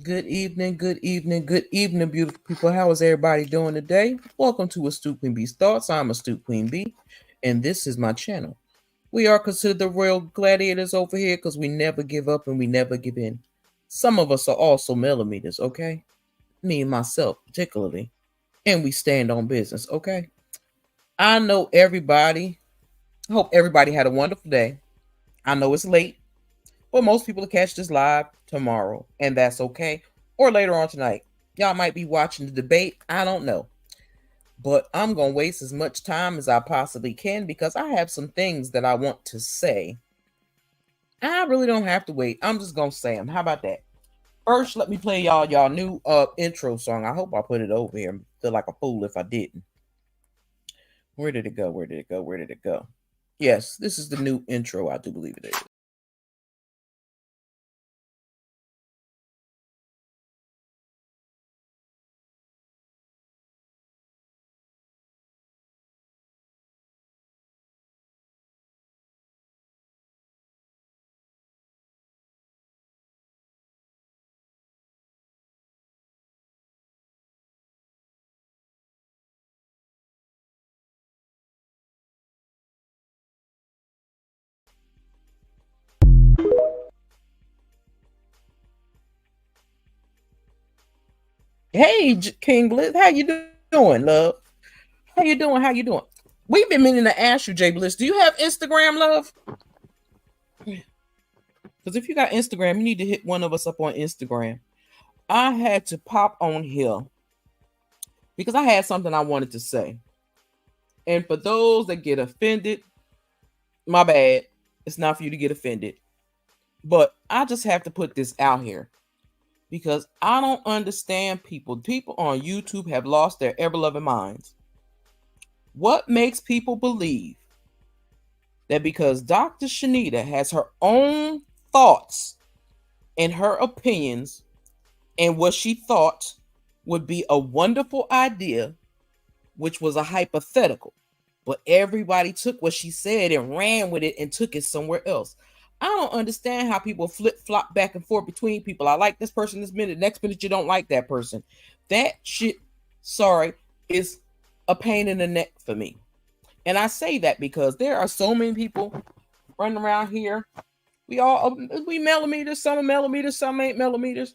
Good evening, beautiful people. How is everybody doing today? Welcome to Astute Queen Bee's Thoughts. I'm Astute Queen Bee, and this is my channel. We are considered the royal gladiators over here because we never give up and we never give in. Some of us are also millimeters, okay? Me and myself, particularly. And we stand on business, okay? I know everybody. I hope everybody had a wonderful day. I know it's late, but most people will catch this live tomorrow, and that's okay. Or later on tonight. Y'all might be watching the debate. I don't know. But I'm going to waste as much time as I possibly can because I have some things that I want to say. I really don't have to wait. I'm just going to say them. How about that? First, let me play y'all new intro song. I hope I put it over here. I feel like a fool if I didn't. Where did it go? Yes, this is the new intro. I do believe it is. Hey, King Bliss, how you doing, love? How you doing? We've been meaning to ask you, Jay Bliss, do you have Instagram, love? Because if you got Instagram, you need to hit one of us up on Instagram. I had to pop on here because I had something I wanted to say. And for those that get offended, My bad. It's not for you to get offended. But I just have to put this out here because I don't understand people. People on YouTube have lost their ever loving minds. What makes people believe that because DR.Chanita has her own thoughts and her opinions and what she thought would be a wonderful idea, which was a hypothetical, but everybody took what she said and ran with it and took it somewhere else? I don't understand how people flip flop back and forth between people. I like this person this minute, next minute you don't like that person. That shit, sorry, is a pain in the neck for me. And I say that because there are so many people running around here. We millimeters, some are millimeters, some ain't millimeters.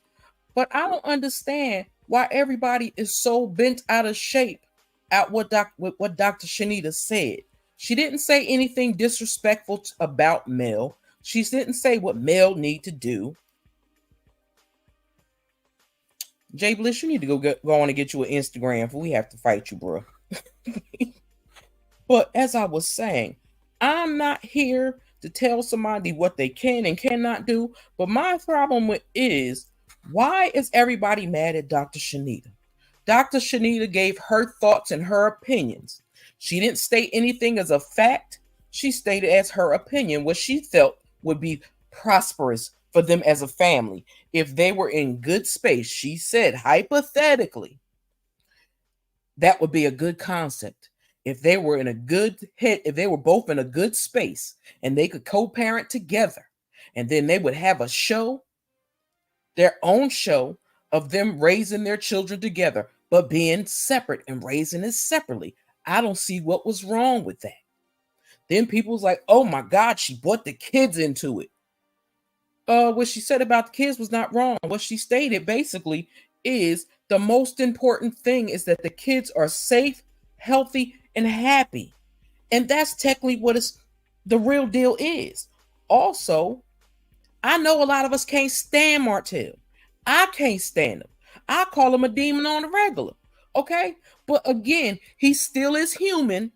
But I don't understand why everybody is so bent out of shape at what DR.Chanita said. She didn't say anything disrespectful about Mel. She didn't say what Mel need to do. Jay Bliss, you need to go on and get you an Instagram, for we have to fight you, bro. But as I was saying, I'm not here to tell somebody what they can and cannot do. But my problem with it is, why is everybody mad at DR.Chanita? DR.Chanita gave her thoughts and her opinions. She didn't state anything as a fact. She stated as her opinion what she felt would be prosperous for them as a family. If they were in good space, she said, hypothetically, that would be a good concept. If they were in a good hit, if they were both in a good space and they could co-parent together, and then they would have a show, their own show of them raising their children together, but being separate and raising it separately. I don't see what was wrong with that. Then people's like, oh my God, she brought the kids into it. What she said about the kids was not wrong. What she stated basically is the most important thing is that the kids are safe, healthy, and happy. And that's technically what the real deal is. Also, I know a lot of us can't stand Martell. I can't stand him. I call him a demon on the regular. Okay? But again, he still is human.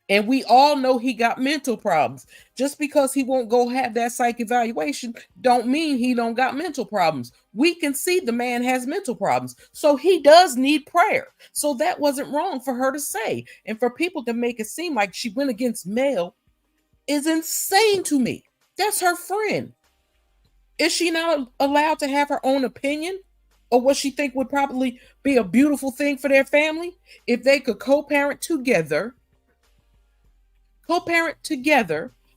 And we all know he got mental problems. Just because he won't go have that psych evaluation don't mean he don't got mental problems. We can see the man has mental problems. So he does need prayer. So that wasn't wrong for her to say. And for people to make it seem like she went against Mel is insane to me. That's her friend. Is she not allowed to have her own opinion or what she think would probably be a beautiful thing for their family? If they could co-parent together,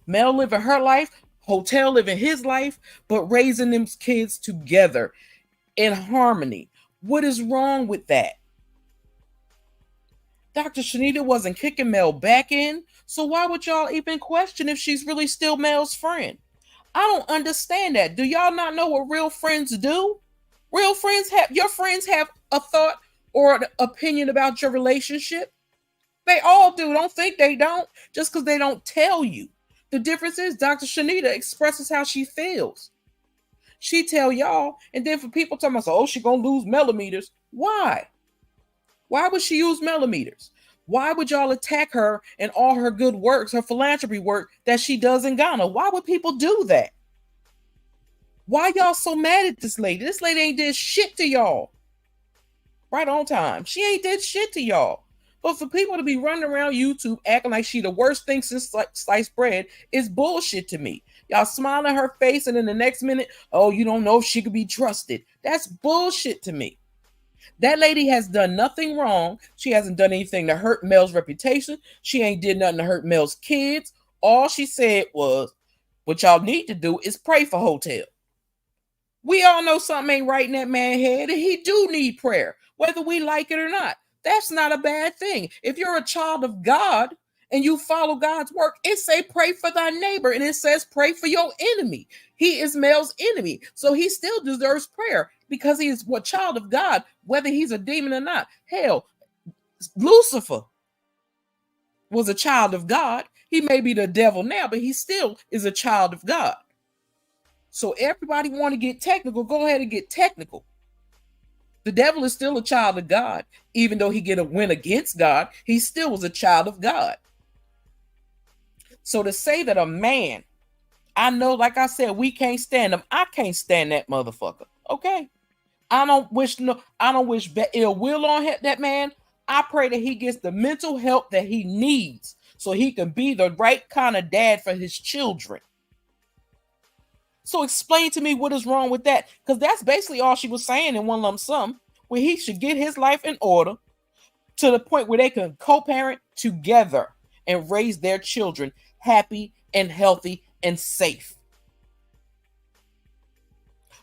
Mel living her life, Hotel living his life, but raising them kids together in harmony. What is wrong with that? DR.Chanita wasn't kicking Mel back in, so why would y'all even question if she's really still Mel's friend? I don't understand that. Do y'all not know what real friends do? Real friends your friends have a thought or an opinion about your relationship. They all do. Don't think they don't, just because they don't tell you. The difference is DR.Chanita expresses how she feels. She tell y'all, and then for people talking about, oh, she gonna lose millimeters. Why? Why would she use millimeters? Why would y'all attack her and all her good works, her philanthropy work that she does in Ghana? Why would people do that? Why y'all so mad at this lady? This lady ain't did shit to y'all. Right on time. She ain't did shit to y'all. But for people to be running around YouTube acting like she the worst thing since sliced bread is bullshit to me. Y'all smile in her face and in the next minute, oh, you don't know if she could be trusted. That's bullshit to me. That lady has done nothing wrong. She hasn't done anything to hurt Mel's reputation. She ain't did nothing to hurt Mel's kids. All she said was, what y'all need to do is pray for Hotel. We all know something ain't right in that man's head, and he do need prayer, whether we like it or not. That's not a bad thing. If you're a child of God and you follow God's work, it say pray for thy neighbor, and it says pray for your enemy. He is Mel's enemy, so he still deserves prayer because he is a child of God, whether he's a demon or not. Hell, Lucifer was a child of God. He may be the devil now, but he still is a child of God. So everybody want to get technical, go ahead and get technical. The devil is still a child of God. Even though he get a win against God, he still was a child of God. So to say that a man, I know, like I said, we can't stand him. I can't stand that motherfucker. Okay. I don't wish ill will on that man. I pray that he gets the mental help that he needs so he can be the right kind of dad for his children. So explain to me what is wrong with that, because that's basically all she was saying in one lump sum, where he should get his life in order to the point where they can co-parent together and raise their children happy and healthy and safe.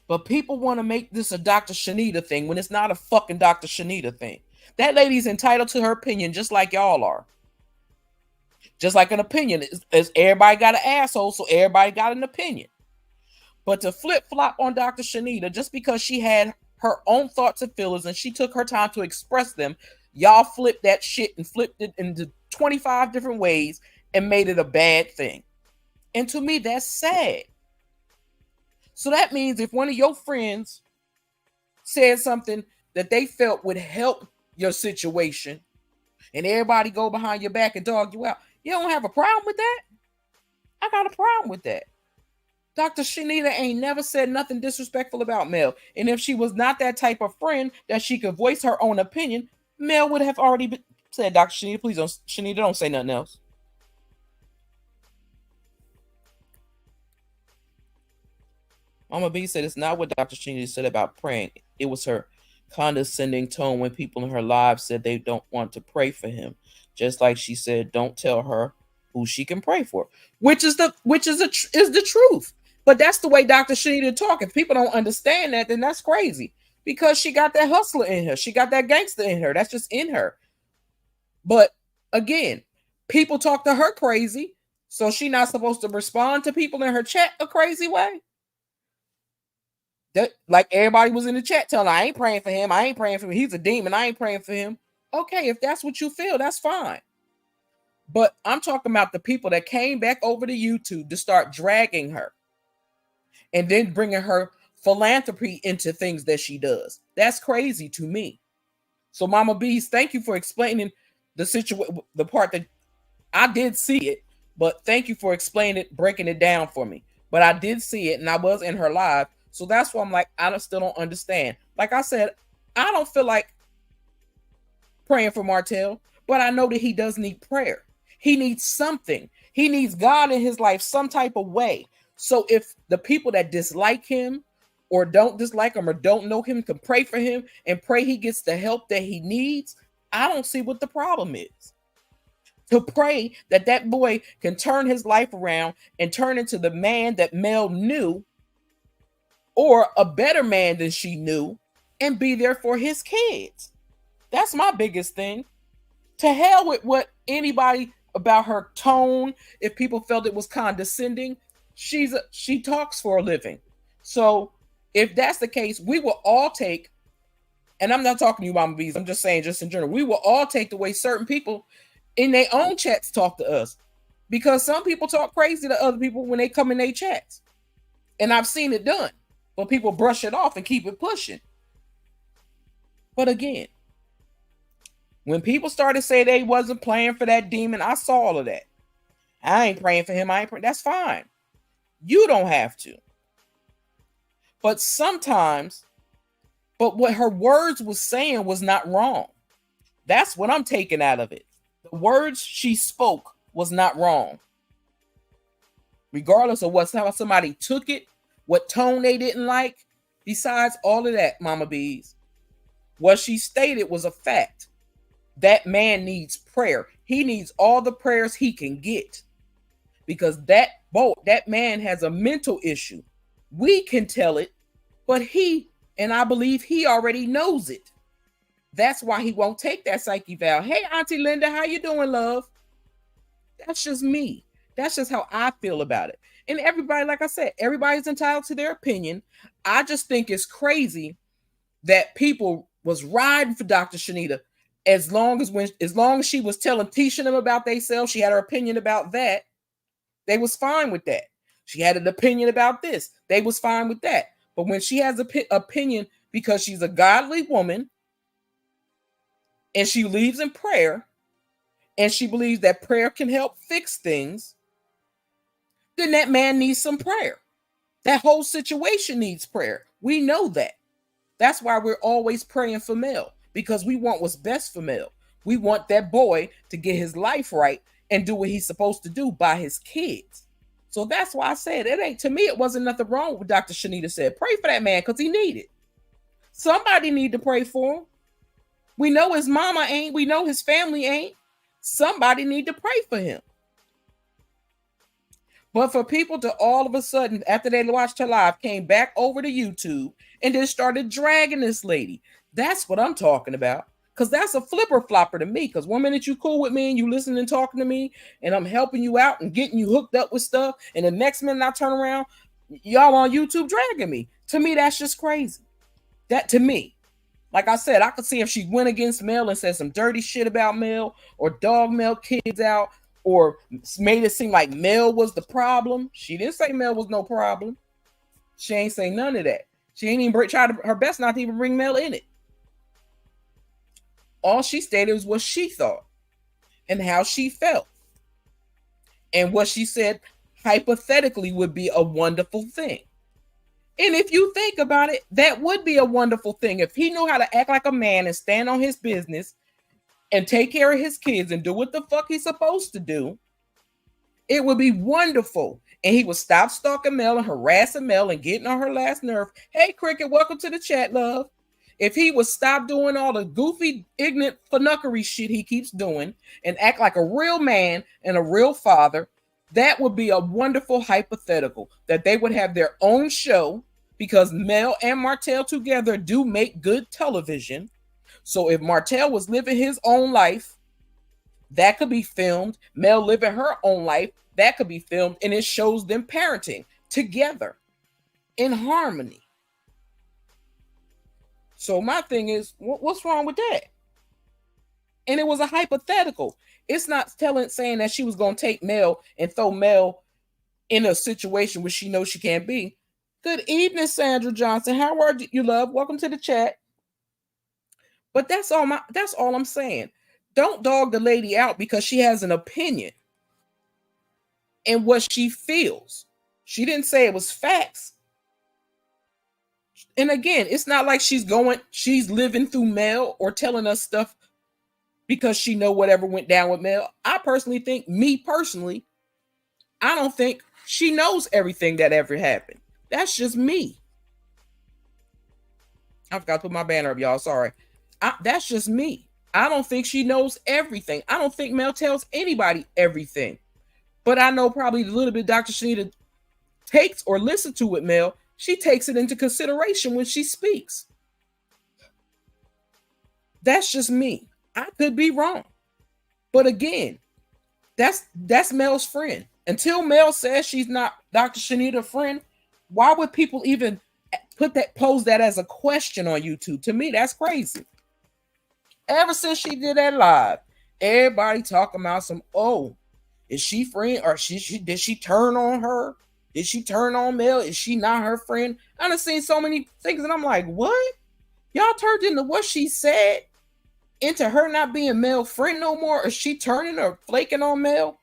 But people want to make this a DR.Chanita thing when it's not a fucking DR.Chanita thing. That lady's entitled to her opinion just like y'all are. Just like an opinion. Is everybody got an asshole, so everybody got an opinion. But to flip-flop on DR.Chanita just because she had her own thoughts and feelings and she took her time to express them, y'all flipped that shit and flipped it into 25 different ways and made it a bad thing. And to me, that's sad. So that means if one of your friends said something that they felt would help your situation and everybody go behind your back and dog you out, you don't have a problem with that? I got a problem with that. DR.Chanita ain't never said nothing disrespectful about Mel. And if she was not that type of friend that she could voice her own opinion, Mel would have already said, DR.Chanita, please don't, Chanita, don't say nothing else. Mama B said it's not what DR.Chanita said about praying. It was her condescending tone when people in her lives said they don't want to pray for him. Just like she said, don't tell her who she can pray for, which is the truth. But that's the way DR.Chanita talk. If people don't understand that, then that's crazy, because she got that hustler in her. She got that gangster in her. That's just in her. But again, people talk to her crazy, so she's not supposed to respond to people in her chat a crazy way. That, like everybody was in the chat telling her, I ain't praying for him. I ain't praying for him. He's a demon. I ain't praying for him. Okay, if that's what you feel, that's fine. But I'm talking about the people that came back over to YouTube to start dragging her and then bringing her philanthropy into things that she does. That's crazy to me. So Mama Bees, thank you for explaining the situation, the part that I did see it, but thank you for explaining it, breaking it down for me. But I did see it and I was in her live. So that's why I'm like, still don't understand. Like I said, I don't feel like praying for Martell, but I know that he does need prayer. He needs something. He needs God in his life some type of way. So if the people that dislike him or don't dislike him or don't know him can pray for him and pray he gets the help that he needs, I don't see what the problem is. To pray that that boy can turn his life around and turn into the man that Mel knew, or a better man than she knew, and be there for his kids. That's my biggest thing. To hell with what anybody about her tone. If people felt it was condescending, she talks for a living. So if that's the case, we will all take, and I'm not talking to you, Mama Bees, I'm just saying, just in general, we will all take the way certain people in their own chats talk to us, because some people talk crazy to other people when they come in their chats, and I've seen it done, but people brush it off and keep it pushing. But again, when people started saying they wasn't praying for that demon, I saw all of that. I ain't praying for him. I ain't praying. That's fine. You don't have to. But sometimes, but what her words was saying was not wrong. That's what I'm taking out of it. The words she spoke was not wrong. Regardless of how somebody took it, what tone they didn't like, besides all of that, Mama Bees, what she stated was a fact. That man needs prayer. He needs all the prayers he can get, because that man has a mental issue. We can tell it, but and I believe he already knows it. That's why he won't take that psyche val. Hey, Auntie Linda, how you doing, love? That's just me. That's just how I feel about it. And everybody, like I said, everybody's entitled to their opinion. I just think it's crazy that people was riding for DR.Chanita as long as she was teaching them about themselves, she had her opinion about that. They was fine with that. She had an opinion about this. They was fine with that. But when she has an opinion because she's a godly woman and she believes in prayer and she believes that prayer can help fix things, then that man needs some prayer. That whole situation needs prayer. We know that. That's why we're always praying for Mel, because we want what's best for Mel. We want that boy to get his life right and do what he's supposed to do by his kids. So that's why I said it ain't, to me, it wasn't nothing wrong with what DR.Chanita said. Pray for that man because he needed. Somebody need to pray for him. We know his mama ain't. We know his family ain't. Somebody need to pray for him. But for people to all of a sudden, after they watched her live, came back over to YouTube and then started dragging this lady. That's what I'm talking about. Because that's a flipper flopper to me. Because one minute you cool with me and you listening and talking to me and I'm helping you out and getting you hooked up with stuff. And the next minute I turn around, y'all on YouTube dragging me. To me, that's just crazy. That to me. Like I said, I could see if she went against Mel and said some dirty shit about Mel or dog Mel kids out or made it seem like Mel was the problem. She didn't say Mel was no problem. She ain't say none of that. She ain't even tried her best not to even bring Mel in it. All she stated was what she thought and how she felt. And what she said hypothetically would be a wonderful thing. And if you think about it, that would be a wonderful thing. If he knew how to act like a man and stand on his business and take care of his kids and do what the fuck he's supposed to do, it would be wonderful. And he would stop stalking Mel and harassing Mel and getting on her last nerve. Hey, Cricket, welcome to the chat, love. If he would stop doing all the goofy, ignorant, funuckery shit he keeps doing and act like a real man and a real father, that would be a wonderful hypothetical that they would have their own show, because Mel and Martell together do make good television. So if Martell was living his own life, that could be filmed. Mel living her own life, that could be filmed, and it shows them parenting together in harmony. So my thing is, what's wrong with that? And it was a hypothetical. It's not saying that she was going to take Mel and throw Mel in a situation where she knows she can't be. Good evening, Sandra Johnson. How are you, love? Welcome to the chat. But that's all I'm saying. Don't dog the lady out because she has an opinion and what she feels. She didn't say it was facts. And again, it's not like she's living through Mel or telling us stuff because she know whatever went down with Mel. I don't think she knows everything that ever happened. That's just me. I forgot to put my banner up, y'all. Sorry. That's just me. I don't think she knows everything. I don't think Mel tells anybody everything. But I know probably a little bit DR.Chanita takes or listens to with Mel. She takes it into consideration when she speaks. That's just me. I could be wrong. But again, that's Mel's friend. Until Mel says she's not DR.Chanita's friend, why would people even pose that as a question on YouTube? To me, that's crazy. Ever since she did that live, everybody talking about is she friend or did she turn on her? Did she turn on Mel? Is she not her friend? I done seen so many things and I'm like, what? Y'all turned into what she said into her not being Mel's friend no more? Or is she turning or flaking on Mel?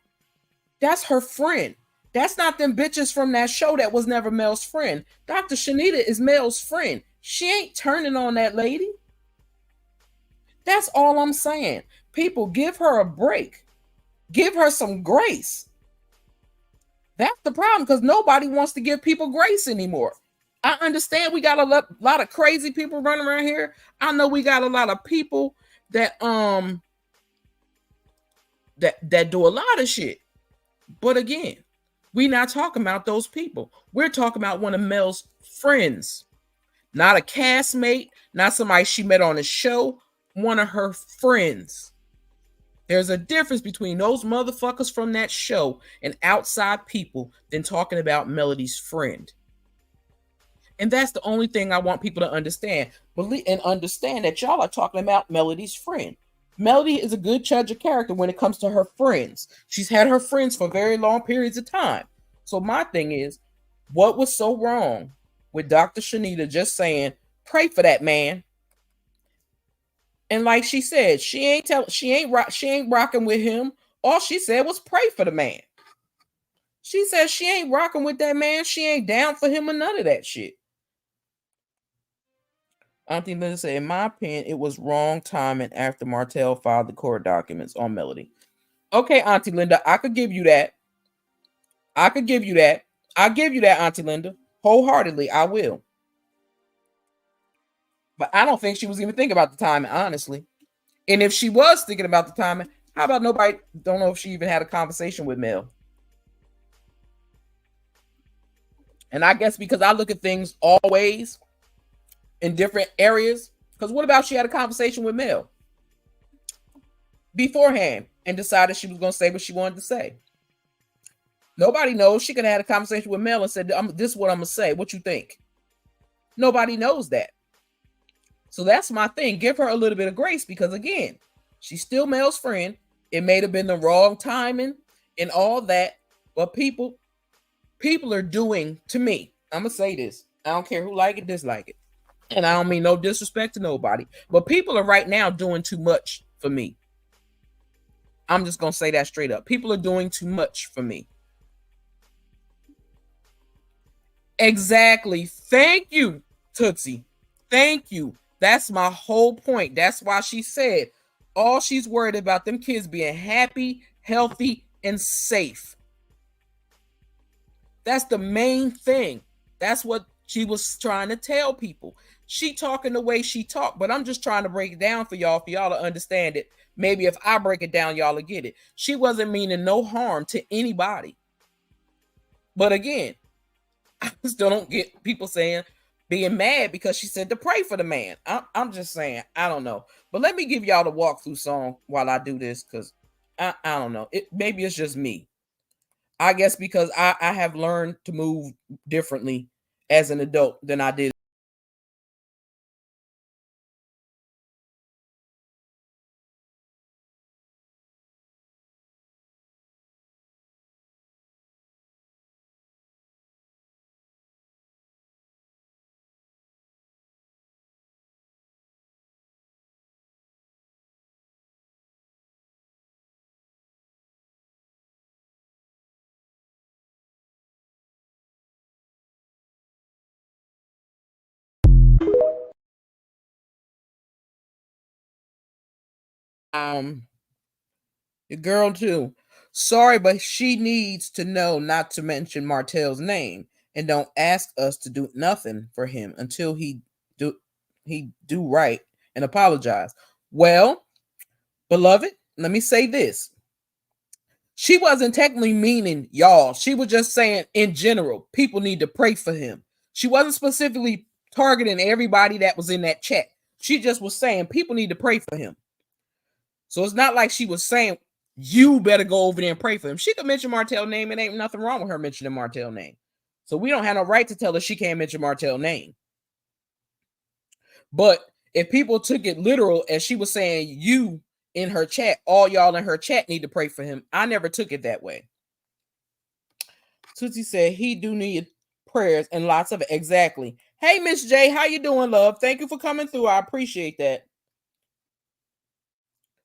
That's her friend. That's not them bitches from that show that was never Mel's friend. DR.Chanita is Mel's friend. She ain't turning on that lady. That's all I'm saying. People, give her a break. Give her some grace. That's the problem, because nobody wants to give people grace anymore. I understand we got a lot of crazy people running around here. I know we got a lot of people that that do a lot of shit. But again, we're not talking about those people. We're talking about one of Mel's friends. Not a castmate, not somebody she met on a show, one of her friends. There's a difference between those motherfuckers from that show and outside people than talking about Melody's friend. And that's the only thing I want people to understand. Believe and understand that y'all are talking about Melody's friend. Melody is a good judge of character when it comes to her friends. She's had her friends for very long periods of time. So my thing is, what was so wrong with DR.Chanita just saying, pray for that man? And like she said, she ain't rocking with him. All she said was pray for the man. She says she ain't rocking with that man. She ain't down for him or none of that shit. Auntie Linda said, in my opinion, it was wrong timing after Martell filed the court documents on Melody. Okay, Auntie Linda, I could give you that. I could give you that. I'll give you that, Auntie Linda. Wholeheartedly, I will. But I don't think she was even thinking about the timing, honestly. And if she was thinking about the timing, how about nobody don't know if she even had a conversation with Mel? And I guess because I look at things always in different areas, because what about she had a conversation with Mel beforehand and decided she was going to say what she wanted to say? Nobody knows. She could have had a conversation with Mel and said, this is what I'm going to say. What you think? Nobody knows that. So that's my thing. Give her a little bit of grace because, again, she's still Mel's friend. It may have been the wrong timing and all that. But people are doing, to me, I'm going to say this. I don't care who like it, dislike it. And I don't mean no disrespect to nobody. But people are right now doing too much for me. I'm just going to say that straight up. People are doing too much for me. Exactly. Thank you, Tootsie. Thank you. That's my whole point. That's why she said all she's worried about them kids being happy, healthy, and safe. That's the main thing. That's what she was trying to tell people. She talking the way she talked, but I'm just trying to break it down for y'all to understand it. Maybe if I break it down, y'all will get it. She wasn't meaning no harm to anybody. But again, I still don't get people saying being mad because she said to pray for the man. I'm just saying, I don't know. But let me give y'all the walkthrough song while I do this because I don't know. Maybe it's just me. I guess because I have learned to move differently as an adult than I did. The girl too. Sorry, but she needs to know not to mention Martell's name and don't ask us to do nothing for him until he do right and apologize. Well, beloved, let me say this. She wasn't technically meaning y'all. She was just saying in general, people need to pray for him. She wasn't specifically targeting everybody that was in that chat. She just was saying people need to pray for him. So it's not like she was saying you better go over there and pray for him. She could mention Martell's name. It ain't nothing wrong with her mentioning Martell's name. So we don't have no right to tell her she can't mention Martell's name. But if people took it literal as she was saying you in her chat, all y'all in her chat need to pray for him. I never took it that way. Tootsie said he do need prayers and lots of it. Exactly. Hey, Miss J, how you doing, love? Thank you for coming through. I appreciate that.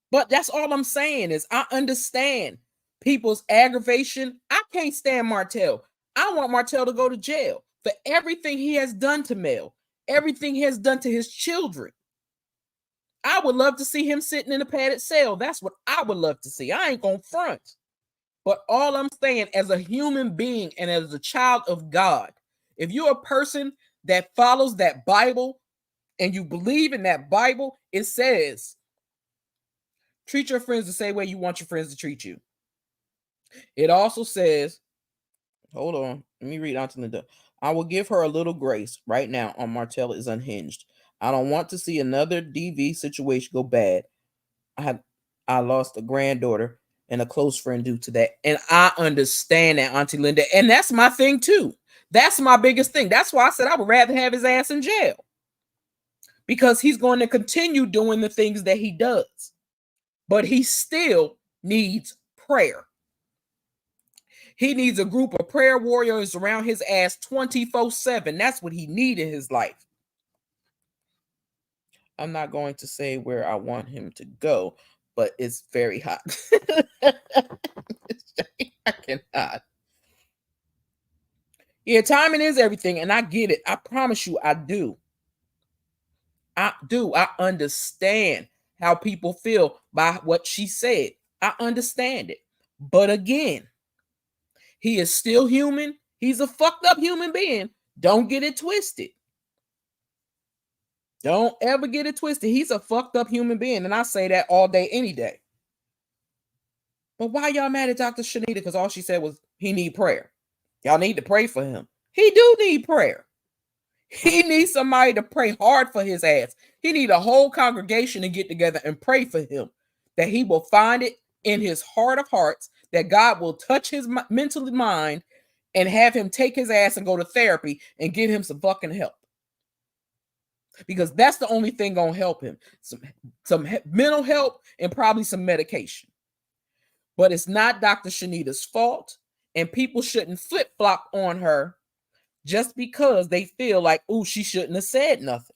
But that's all I'm saying is I understand people's aggravation. I can't stand Martell. I want Martell to go to jail for everything he has done to Mel, everything he has done to his children. I would love to see him sitting in a padded cell. That's what I would love to see. I ain't gonna front. But all I'm saying, as a human being and as a child of God, if you're a person that follows that Bible and you believe in that Bible, it says, treat your friends the same way you want your friends to treat you. It also says, hold on, let me read on to Linda. I will give her a little grace right now on Martell is unhinged. I don't want to see another DV situation go bad. I lost a granddaughter and a close friend due to that. And I understand that, Auntie Linda. And that's my thing too. That's my biggest thing. That's why I said I would rather have his ass in jail. Because he's going to continue doing the things that he does. But he still needs prayer. He needs a group of prayer warriors around his ass 24/7. That's what he needs in his life. I'm not going to say where I want him to go, but it's very hot. I cannot. Yeah, timing is everything, and I get it. I promise you, I do. I do. I understand how people feel by what she said. I understand it. But again, he is still human. He's a fucked up human being. Don't get it twisted. Don't ever get it twisted. He's a fucked up human being. And I say that all day, any day. But why y'all mad at DR.Chanita? Because all she said was he need prayer. Y'all need to pray for him. He do need prayer. He needs somebody to pray hard for his ass. He need a whole congregation to get together and pray for him. That he will find it in his heart of hearts. That God will touch his mental mind and have him take his ass and go to therapy and get him some fucking help. Because that's the only thing gonna help him. Some mental help and probably some medication. But it's not DR.Chanita's fault, and people shouldn't flip-flop on her just because they feel like, oh, she shouldn't have said nothing.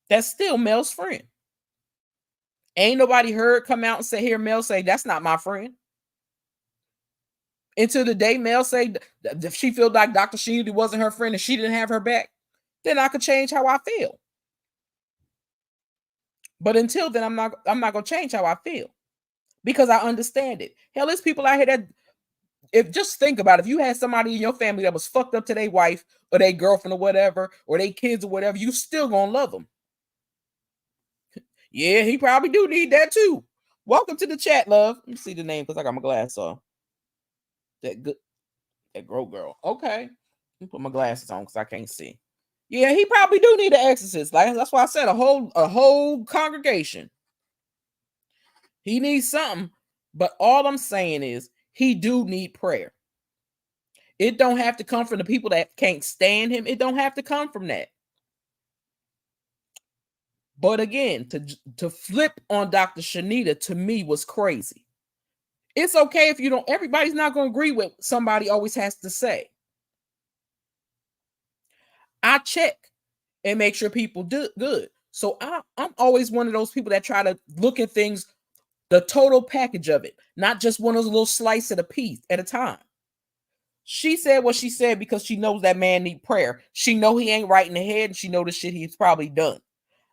That's still Mel's friend. Ain't nobody heard come out and say, here, Mel say, that's not my friend. Until the day Mel say, if she felt like DR.Chanita wasn't her friend and she didn't have her back, then I could change how I feel. But until then, I'm not gonna change how I feel because I understand it. Hell, there's people out here that, if just think about it, if you had somebody in your family that was fucked up to their wife or their girlfriend or whatever, or their kids or whatever, you still gonna love them. Yeah, he probably do need that too. Welcome to the chat, love. Let me see the name because I got my glass on. That grow girl. Okay. Let me put my glasses on because I can't see. Yeah, he probably do need an exorcist. Like that's why I said a whole congregation. He needs something. But all I'm saying is he do need prayer. It don't have to come from the people that can't stand him. It don't have to come from that. But again, to flip on DR.Chanita to me was crazy. It's okay if you don't, everybody's not going to agree with somebody always has to say. I check and make sure people do good. So I'm always one of those people that try to look at things, the total package of it, not just one of those little slices at a piece at a time. She said what she said because she knows that man need prayer. She know he ain't right in the head, and she know the shit he's probably done.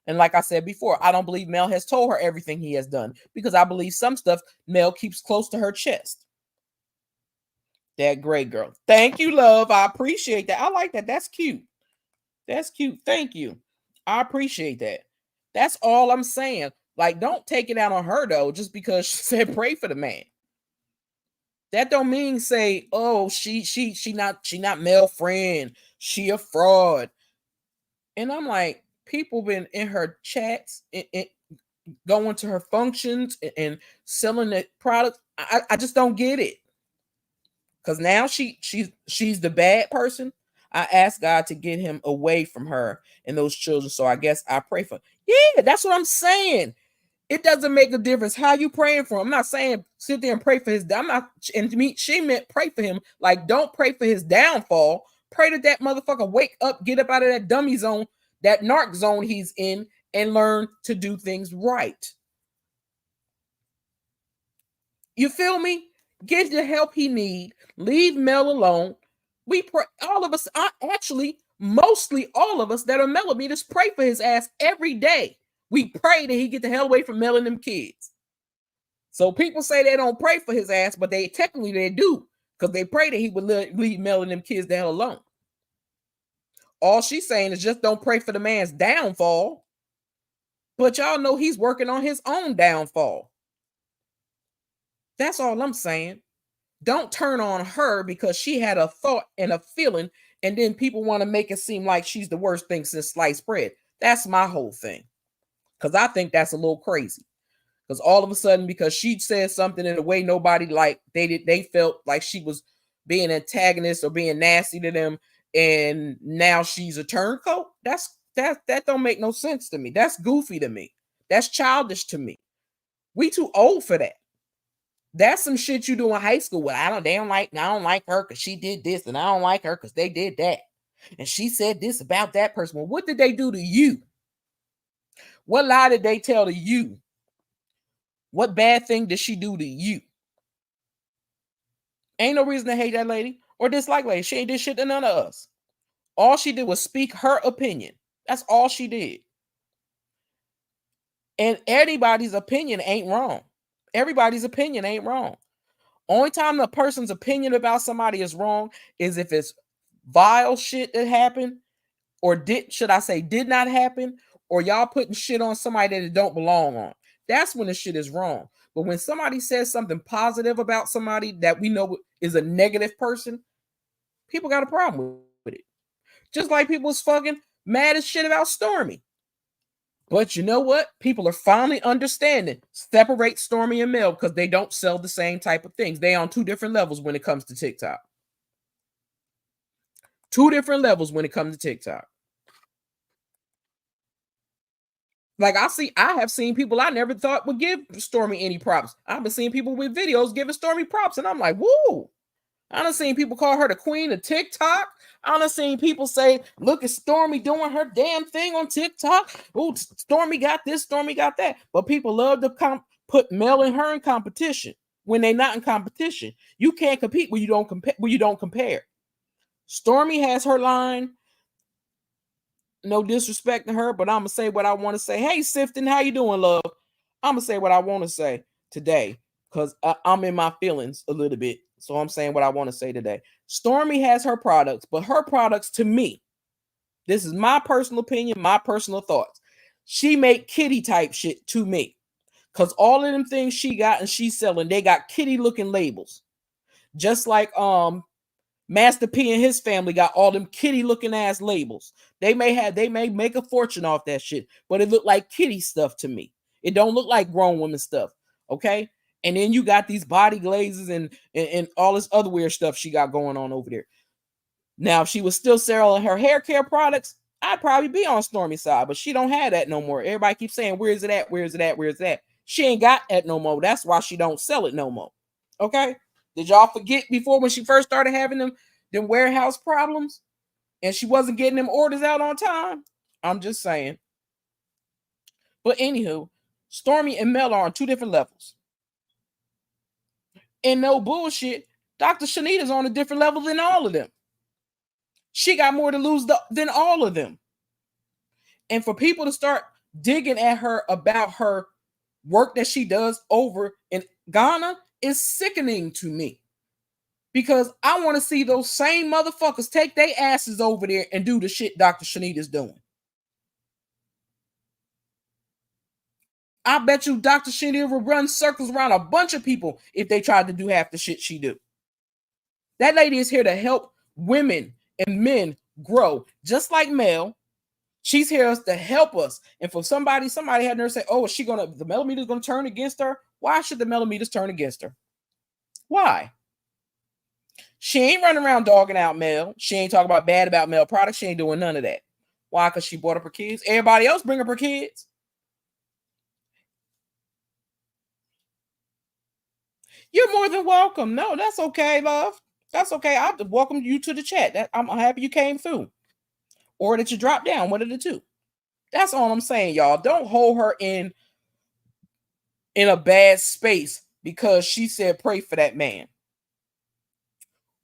And like I said before, I don't believe Mel has told her everything he has done because I believe some stuff Mel keeps close to her chest. That great girl. Thank you, love. I appreciate that. I like that. That's cute. That's cute. Thank you. I appreciate that. That's all I'm saying. Like, don't take it out on her though, just because she said pray for the man. That don't mean say, oh, she not Mel friend. She a fraud. And I'm like, people been in her chats and going to her functions and selling the product. I just don't get it. Because now she's the bad person. I ask God to get him away from her and those children. So I guess I pray for. Yeah, that's what I'm saying. It doesn't make a difference how you praying for him. I'm not saying sit there and pray for his. I'm not. And to me, she meant pray for him. Like, don't pray for his downfall. Pray that motherfucker wake up, get up out of that dummy zone, that narc zone he's in, and learn to do things right. You feel me? Get the help he need. Leave Mel alone. We pray. All of us, actually, mostly all of us that are millimeters pray for his ass every day. We pray that he get the hell away from Mel and them kids. So people say they don't pray for his ass, but they technically they do because they pray that he would leave Mel and them kids the hell alone. All she's saying is just don't pray for the man's downfall. But y'all know he's working on his own downfall. That's all I'm saying. Don't turn on her because she had a thought and a feeling, and then people want to make it seem like she's the worst thing since sliced bread. That's my whole thing. Because I think that's a little crazy. Because all of a sudden, because she said something in a way nobody liked, they felt like she was being antagonist or being nasty to them, and now she's a turncoat. That don't make no sense to me. That's goofy to me. That's childish to me. We too old for that. That's some shit you do in high school. Well, I don't like her because she did this, and I don't like her because they did that. And she said this about that person. Well, what did they do to you? What lie did they tell to you? What bad thing did she do to you? Ain't no reason to hate that lady. or dislike Lady. She ain't did shit to none of us. All she did was speak her opinion. That's all she did. And anybody's opinion ain't wrong. Everybody's opinion ain't wrong. Only time a person's opinion about somebody is wrong is if it's vile shit that happened, or should I say did not happen, or y'all putting shit on somebody that it don't belong on. That's when the shit is wrong. But when somebody says something positive about somebody that we know is a negative person, people got a problem with it. Just like people was fucking mad as shit about Stormy. But you know what? People are finally understanding. Separate Stormy and Mel because they don't sell the same type of things. They on two different levels when it comes to TikTok. Two different levels when it comes to TikTok. Like I have seen people I never thought would give Stormy any props. I've been seeing people with videos giving Stormy props, and I'm like, woo. I done seen people call her the queen of TikTok. I done seen people say, look at Stormy doing her damn thing on TikTok. Oh, Stormy got this, Stormy got that. But people love to put Mel and her in competition when they're not in competition. You can't compete when you don't compare. Stormy has her line. No disrespect to her, but I'm gonna say what I want to say. Hey, Sifton, how you doing, love? I'm gonna say what I want to say today because I'm in my feelings a little bit. So I'm saying what I want to say today. Stormy has her products, but her products to me, this is my personal opinion, my personal thoughts. She make kitty type shit to me because all of them things she got and she's selling, they got kitty looking labels, just like Master P and his family got all them kitty looking ass labels. They may make a fortune off that shit, but it looked like kitty stuff to me. It don't look like grown woman stuff. Okay. And then you got these body glazes and all this other weird stuff she got going on over there. Now, if she was still selling her hair care products, I'd probably be on Stormy's side, but she don't have that no more. Everybody keeps saying, where is it at? Where is it at? Where is that? She ain't got that no more. That's why she don't sell it no more. Okay. Did y'all forget before when she first started having them warehouse problems and she wasn't getting them orders out on time? I'm just saying. But anywho, Stormy and Mel are on two different levels. And no bullshit, DR.Chanita's on a different level than all of them. She got more to lose than all of them. And for people to start digging at her about her work that she does over in Ghana is sickening to me. Because I want to see those same motherfuckers take their asses over there and do the shit DR.Chanita's doing. I bet you DR.Chanita will run circles around a bunch of people if they tried to do half the shit she do. That lady is here to help women and men grow, just like Mel. She's here to help us. And for somebody had her say, oh, is the millimeters gonna turn against her? Why should the millimeters turn against her? Why? She ain't running around dogging out Mel. She ain't talking bad about Mel products. She ain't doing none of that. Why? Because she brought up her kids. Everybody else bring up her kids. You're more than welcome. No, that's okay, love. That's okay. I'll welcome you to the chat. I'm happy you came through. Or that you dropped down. One of the two. That's all I'm saying, y'all. Don't hold her in a bad space because she said pray for that man.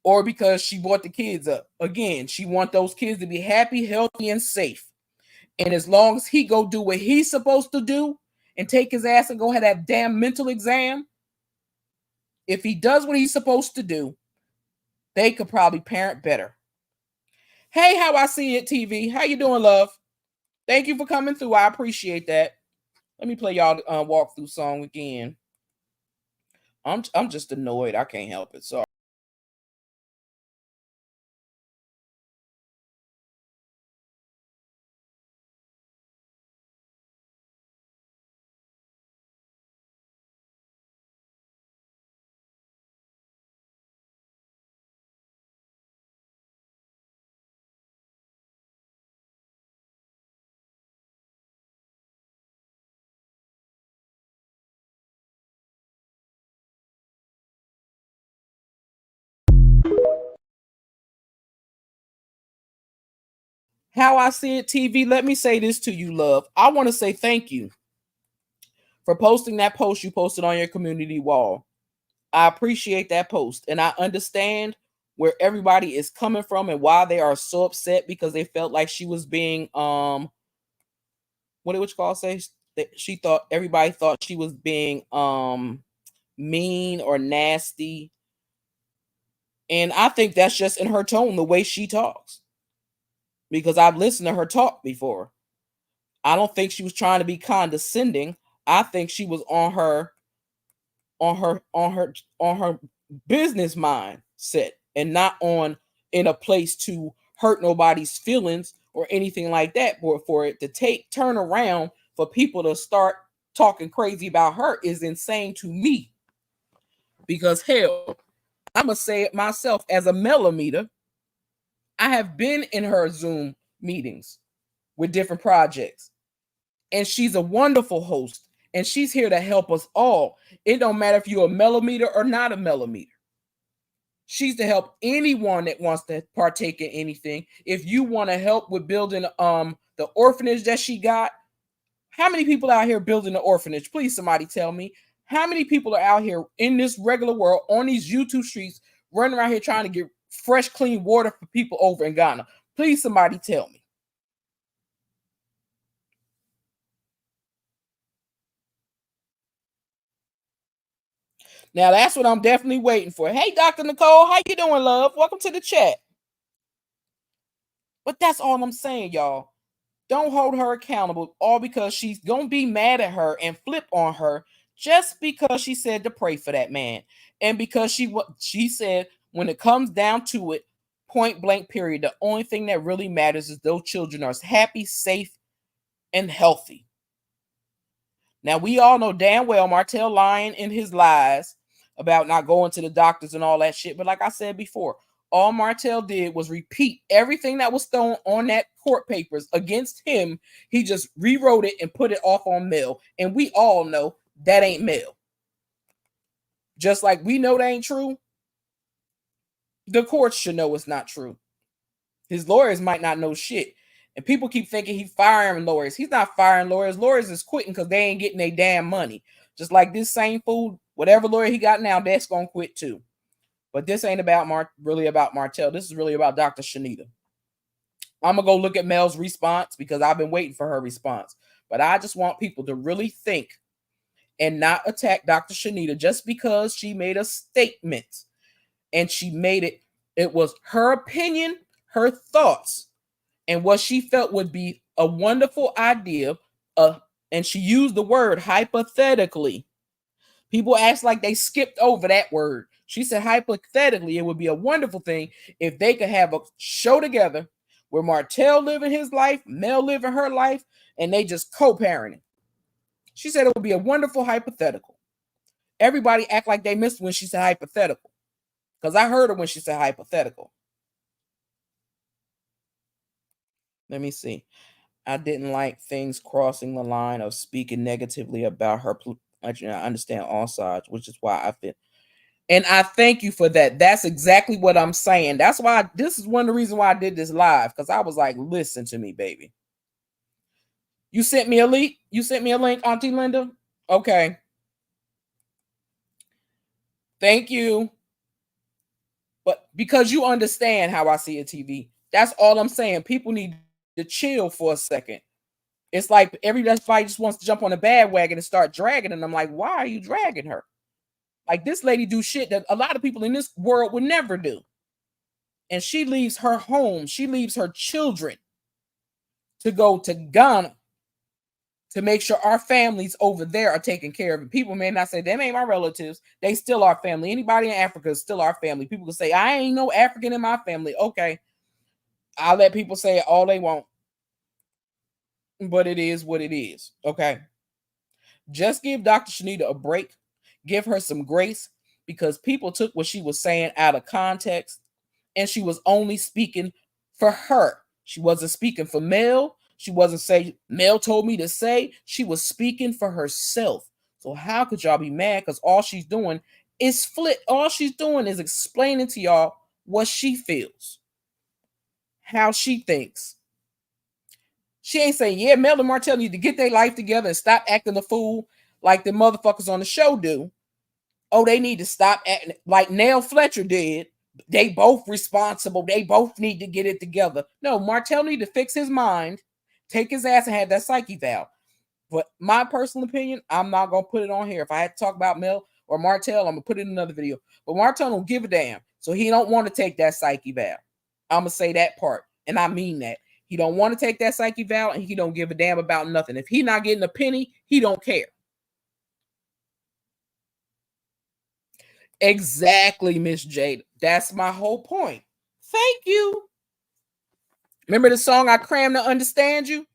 Or because she brought the kids up. Again, she want those kids to be happy, healthy, and safe. And as long as he go do what he's supposed to do and take his ass and go have that damn mental exam, if he does what he's supposed to do, they could probably parent better. Hey, how I see it, TV. How you doing, love? Thank you for coming through. I appreciate that. Let me play y'all walkthrough song again. I'm just annoyed. I can't help it. Sorry. How I see it, TV. Let me say this to you, love. I want to say thank you for posting that post you posted on your community wall. I appreciate that post, and I understand where everybody is coming from and why they are so upset because they felt like she was being what did you call say that she thought everybody thought she was being mean or nasty. And I think that's just in her tone, the way she talks. Because I've listened to her talk before. I don't think she was trying to be condescending. I think she was on her business mindset and not on in a place to hurt nobody's feelings or anything like that. But for it to turn around for people to start talking crazy about her is insane to me. Because hell, I'm gonna say it myself as a millimeter. I have been in her Zoom meetings with different projects, and she's a wonderful host, and she's here to help us all. It don't matter if you're a millimeter or not a millimeter. She's to help anyone that wants to partake in anything. If you want to help with building the orphanage that she got, how many people out here building the orphanage? Please, somebody tell me. How many people are out here in this regular world on these YouTube streets running around here trying to get fresh, clean water for people over in Ghana? Please, somebody tell me. Now that's what I'm definitely waiting for. Hey, Dr. Nicole, how you doing, love? Welcome to the chat. But that's all I'm saying, y'all. Don't hold her accountable all because she's gonna be mad at her and flip on her just because she said to pray for that man. And because she said when it comes down to it, point blank period, the only thing that really matters is those children are happy, safe, and healthy. Now we all know damn well Martell lying in his lies about not going to the doctors and all that shit. But like I said before, all Martell did was repeat everything that was thrown on that court papers against him. He just rewrote it and put it off on Mel. And we all know that ain't Mel. Just like we know that ain't true, the courts should know it's not true. His lawyers might not know shit. And people keep thinking he's firing lawyers. He's not firing lawyers. Lawyers is quitting because they ain't getting their damn money. Just like this same fool, whatever lawyer he got now, that's going to quit too. But this ain't about really about Martell. This is really about Dr.Chanita. I'm going to go look at Mel's response because I've been waiting for her response. But I just want people to really think and not attack Dr.Chanita just because she made a statement and she made it. It was her opinion, her thoughts, and what she felt would be a wonderful idea. And she used the word hypothetically. People act like they skipped over that word. She said hypothetically, it would be a wonderful thing if they could have a show together where Martell living his life, Mel living her life, and they just co-parenting. She said it would be a wonderful hypothetical. Everybody act like they missed when she said hypothetical. Because I heard her when she said hypothetical. Let me see. I didn't like things crossing the line of speaking negatively about her. I understand all sides, which is why I feel. And I thank you for that. That's exactly what I'm saying. That's why this is one of the reasons why I did this live. Because I was like, listen to me, baby. You sent me a link? You sent me a link, Auntie Linda? Okay. Thank you. But because you understand how I see a TV, that's all I'm saying. People need to chill for a second. It's like everybody just wants to jump on a bandwagon and start dragging. And I'm like, why are you dragging her? Like this lady do shit that a lot of people in this world would never do. And she leaves her home. She leaves her children to go to Ghana to make sure our families over there are taken care of. And people may not say, them ain't my relatives. They still our family. Anybody in Africa is still our family. People can say, I ain't no African in my family. Okay. I'll let people say it all they want. But it is what it is. Okay. Just give Dr.Chanita a break. Give her some grace because people took what she was saying out of context and she was only speaking for her. She wasn't speaking for Mel. She wasn't saying, Mel told me to say. She was speaking for herself. So how could y'all be mad? Because all she's doing is flip. All she's doing is explaining to y'all what she feels, how she thinks. She ain't saying, yeah, Mel and Martell need to get their life together and stop acting the fool like the motherfuckers on the show do. Oh, they need to stop acting like Nell Fletcher did They both responsible. They both need to get it together. No, Martell need to fix his mind, take his ass and have that psyche valve. But my personal opinion, I'm not gonna put it on here. If I had to talk about Mel or Martell, I'm gonna put it in another video. But Martell don't give a damn, so he don't want to take that psyche valve. I'm gonna say that part, and I mean that. He don't want to take that psyche valve, and he don't give a damn about nothing. If he not getting a penny, he don't care. Exactly, Miss Jade. That's my whole point. Thank you. Remember the song I crammed to understand you?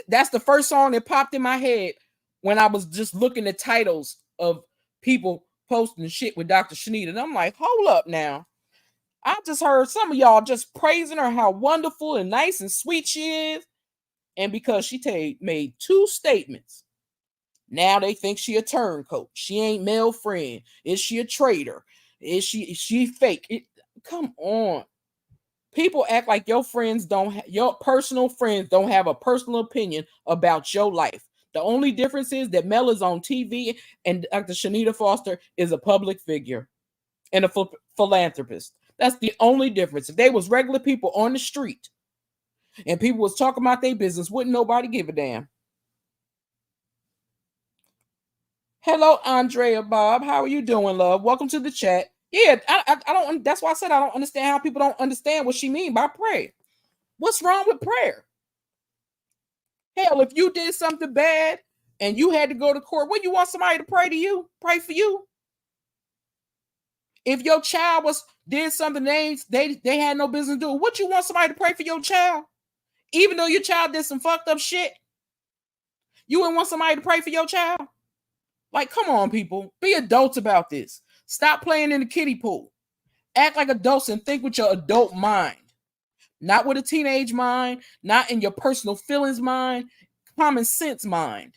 That's the first song that popped in my head when I was just looking at titles of people posting shit with Dr.Chanita. And I'm like, hold up now. I just heard some of y'all just praising her, how wonderful and nice and sweet she is. And because she made two statements, now they think she a turncoat. She ain't male friend. Is she a traitor? Is she fake? Come on. People act like your personal friends don't have a personal opinion about your life. The only difference is that Mel is on TV and Dr.Chanita Foster is a public figure and a philanthropist. That's the only difference. If they was regular people on the street and people was talking about their business, wouldn't nobody give a damn. Hello, Andrea Bob. How are you doing, love? Welcome to the chat. Yeah, I don't. That's why I said I don't understand how people don't understand what she mean by prayer. What's wrong with prayer? Hell, if you did something bad and you had to go to court, what you want somebody to pray to you? Pray for you? If your child did something they had no business doing, what you want somebody to pray for your child? Even though your child did some fucked up shit, you wouldn't want somebody to pray for your child? Like, come on, people. Be adults about this. Stop playing in the kiddie pool. Act like adults and think with your adult mind. Not with a teenage mind, not in your personal feelings mind, common sense mind.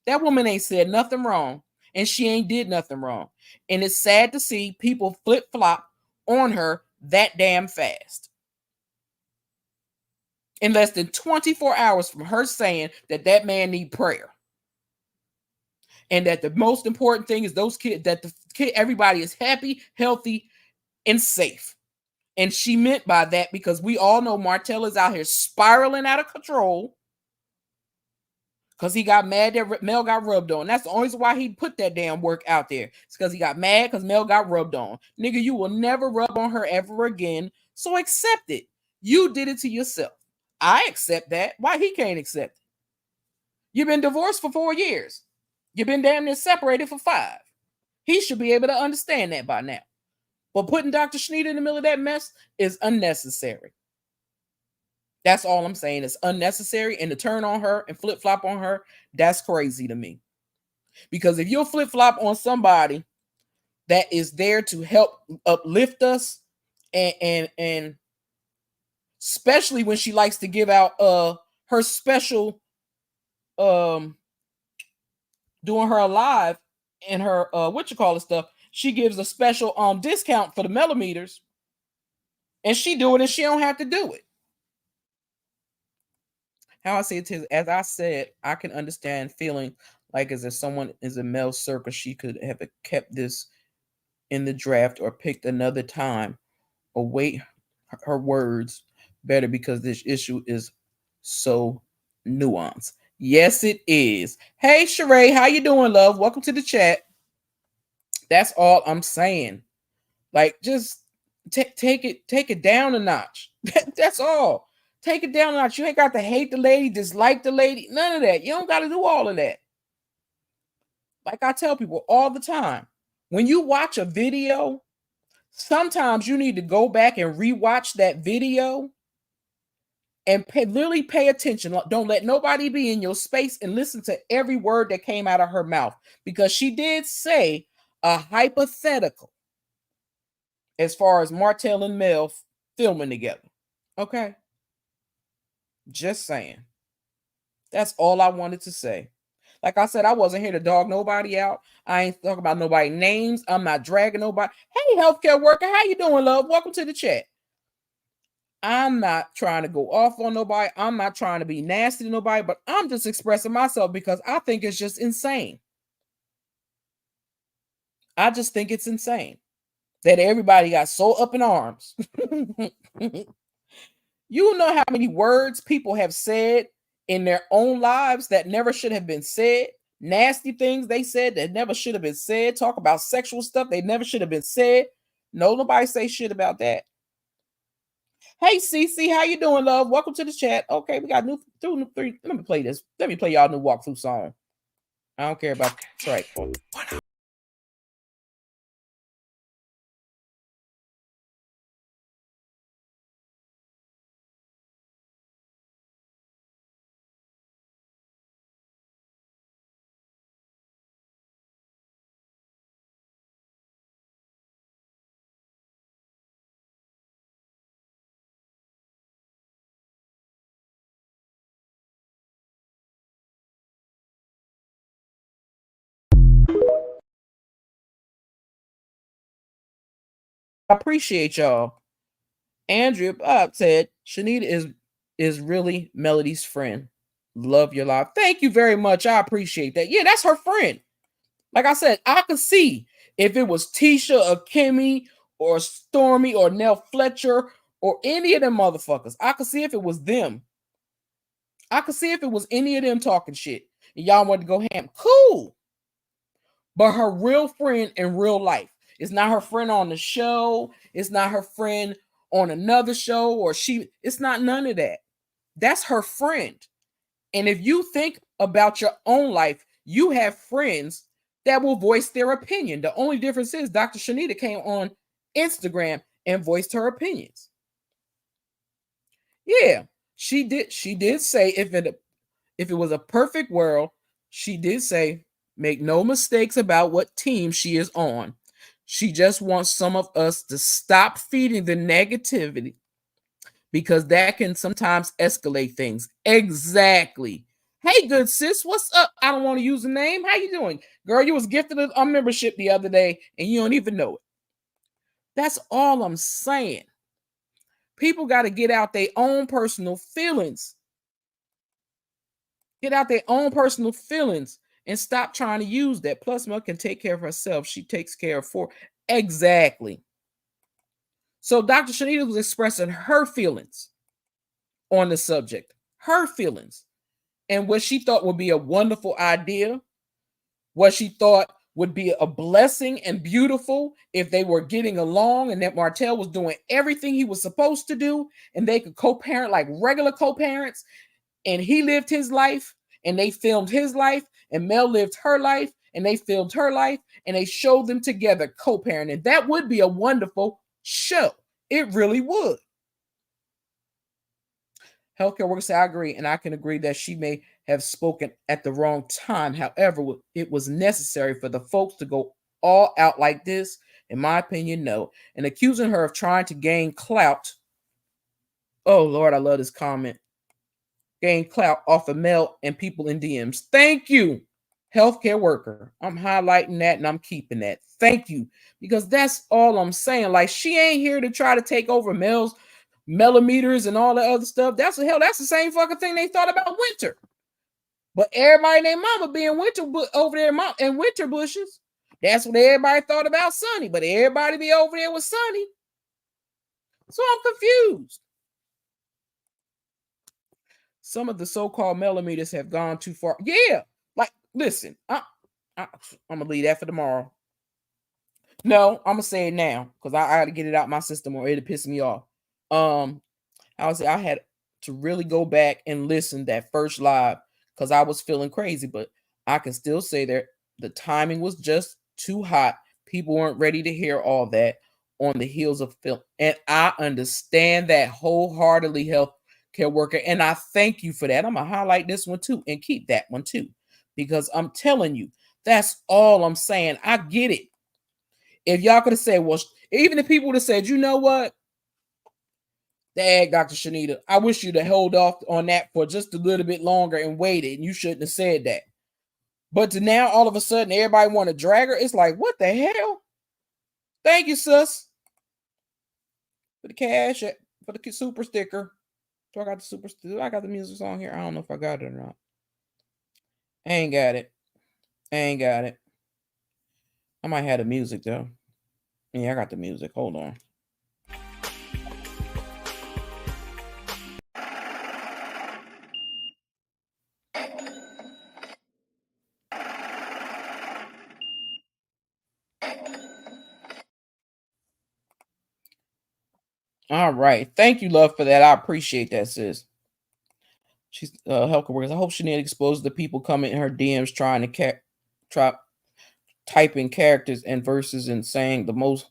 That woman ain't said nothing wrong, and she ain't did nothing wrong. And it's sad to see people flip-flop on her that damn fast. In less than 24 hours from her saying that man need prayer. And that the most important thing is everybody is happy, healthy, and safe. And she meant by that because we all know Martell is out here spiraling out of control because he got mad that Mel got rubbed on. That's the only reason why he put that damn work out there. It's because he got mad because Mel got rubbed on. Nigga, you will never rub on her ever again. So accept it. You did it to yourself. I accept that. Why he can't accept it? You've been divorced for 4 years. You've been damn near separated for 5. He should be able to understand that by now. But putting Dr.Chanita in the middle of that mess is unnecessary. That's all I'm saying. It's unnecessary. And to turn on her and flip-flop on her, that's crazy to me. Because if you'll flip-flop on somebody that is there to help uplift us, and especially when she likes to give out her special doing her live and her stuff, she gives a special discount for the millimeters, and she do it and she don't have to do it. How I say it is, as I said, I can understand feeling like as if someone is a male circle, she could have kept this in the draft or picked another time or weight her words better because this issue is so nuanced. Yes, it is. Hey, Sheree, how you doing, love? Welcome to the chat. That's all I'm saying. Like, just take it down a notch. That's all. Take it down a notch. You ain't got to hate the lady, dislike the lady. None of that. You don't got to do all of that. Like I tell people all the time, when you watch a video, sometimes you need to go back and rewatch that video and literally pay attention. Don't let nobody be in your space and listen to every word that came out of her mouth, because she did say a hypothetical as far as Martell and Mel filming together. Okay. Just saying. That's all I wanted to say. Like I said, I wasn't here to dog nobody out. I ain't talking about nobody's names. I'm not dragging nobody. Hey, healthcare worker, how you doing, love? Welcome to the chat. I'm not trying to go off on nobody. I'm not trying to be nasty to nobody, but I'm just expressing myself because I think it's just insane. I just think it's insane that everybody got so up in arms. You know how many words people have said in their own lives that never should have been said, nasty things they said that never should have been said, talk about sexual stuff they never should have been said. No, nobody say shit about that. Hey Cece, how you doing, love? Welcome to the chat. Okay, we got new three. Let me play this. Let me play y'all new walkthrough song. I don't care about track. I appreciate y'all. Andrea said Chanita is really Melody's friend. Love your life. Thank you very much. I appreciate that. Yeah, that's her friend. Like I said, I could see if it was Tisha or Kimmy or Stormy or Nell Fletcher or any of them motherfuckers. I could see if it was them. I could see if it was any of them talking shit and y'all wanted to go ham. Cool. But her real friend in real life. It's not her friend on the show. It's not her friend on another show or it's not none of that. That's her friend. And if you think about your own life, you have friends that will voice their opinion. The only difference is Dr. Chanita came on Instagram and voiced her opinions. Yeah, she did. She did say if it was a perfect world, she did say, make no mistakes about what team she is on. She just wants some of us to stop feeding the negativity because that can sometimes escalate things. Exactly. Hey, good sis, what's up? I don't want to use the name. How you doing? Girl, you was gifted a membership the other day and you don't even know it. That's all I'm saying. People got to get out their own personal feelings. Get out their own personal feelings and stop trying to use that. Plus, Mel can take care of herself. She takes care of for exactly. So Dr. Chanita was expressing her feelings on the subject, her feelings, and what she thought would be a wonderful idea, what she thought would be a blessing and beautiful if they were getting along and that Martell was doing everything he was supposed to do and they could co-parent like regular co-parents and he lived his life and they filmed his life and Mel lived her life and they filmed her life and they showed them together co-parenting. That would be a wonderful show. It really would. Healthcare workers say, I agree, and I can agree that she may have spoken at the wrong time. However, it was necessary for the folks to go all out like this. In my opinion, no. And accusing her of trying to gain clout. Oh, Lord, I love this comment. Gain clout off of Mel and people in DMs. Thank you, healthcare worker. I'm highlighting that and I'm keeping that. Thank you. Because that's all I'm saying. Like, she ain't here to try to take over Mel's millimeters and all the other stuff. That's the same fucking thing they thought about Winter. But everybody and their mama being Winter over there in Winter bushes. That's what everybody thought about Sonny. But everybody be over there with Sonny. So I'm confused. Some of the so-called millimeters have gone too far. Yeah, like listen, I'm gonna leave that for tomorrow. No, I'm gonna say it now because I got to get it out my system or it'll piss me off. I had to really go back and listen that first live because I was feeling crazy, but I can still say that the timing was just too hot. People weren't ready to hear all that on the heels of film, and I understand that wholeheartedly, healthcare worker, and I thank you for that. I'm gonna highlight this one too and keep that one too, because I'm telling you, that's all I'm saying. I get it. If y'all could have said, well, even if people would have said, you know what? Dang, Dr. Chanita, I wish you'd have held off on that for just a little bit longer and waited, and you shouldn't have said that. But to now, all of a sudden, everybody want to drag her. It's like, what the hell? Thank you, sis, for the cash, for the super sticker. So I got the super sticker. I got the music song here. I don't know if I got it or not. I ain't got it. I ain't got it. I might have the music though. Yeah, I got the music. Hold on. All right. Thank you, love, for that. I appreciate that, sis. She's healthcare workers. I hope Chanel exposes the people coming in her DMs trying to try typing characters and verses and saying the most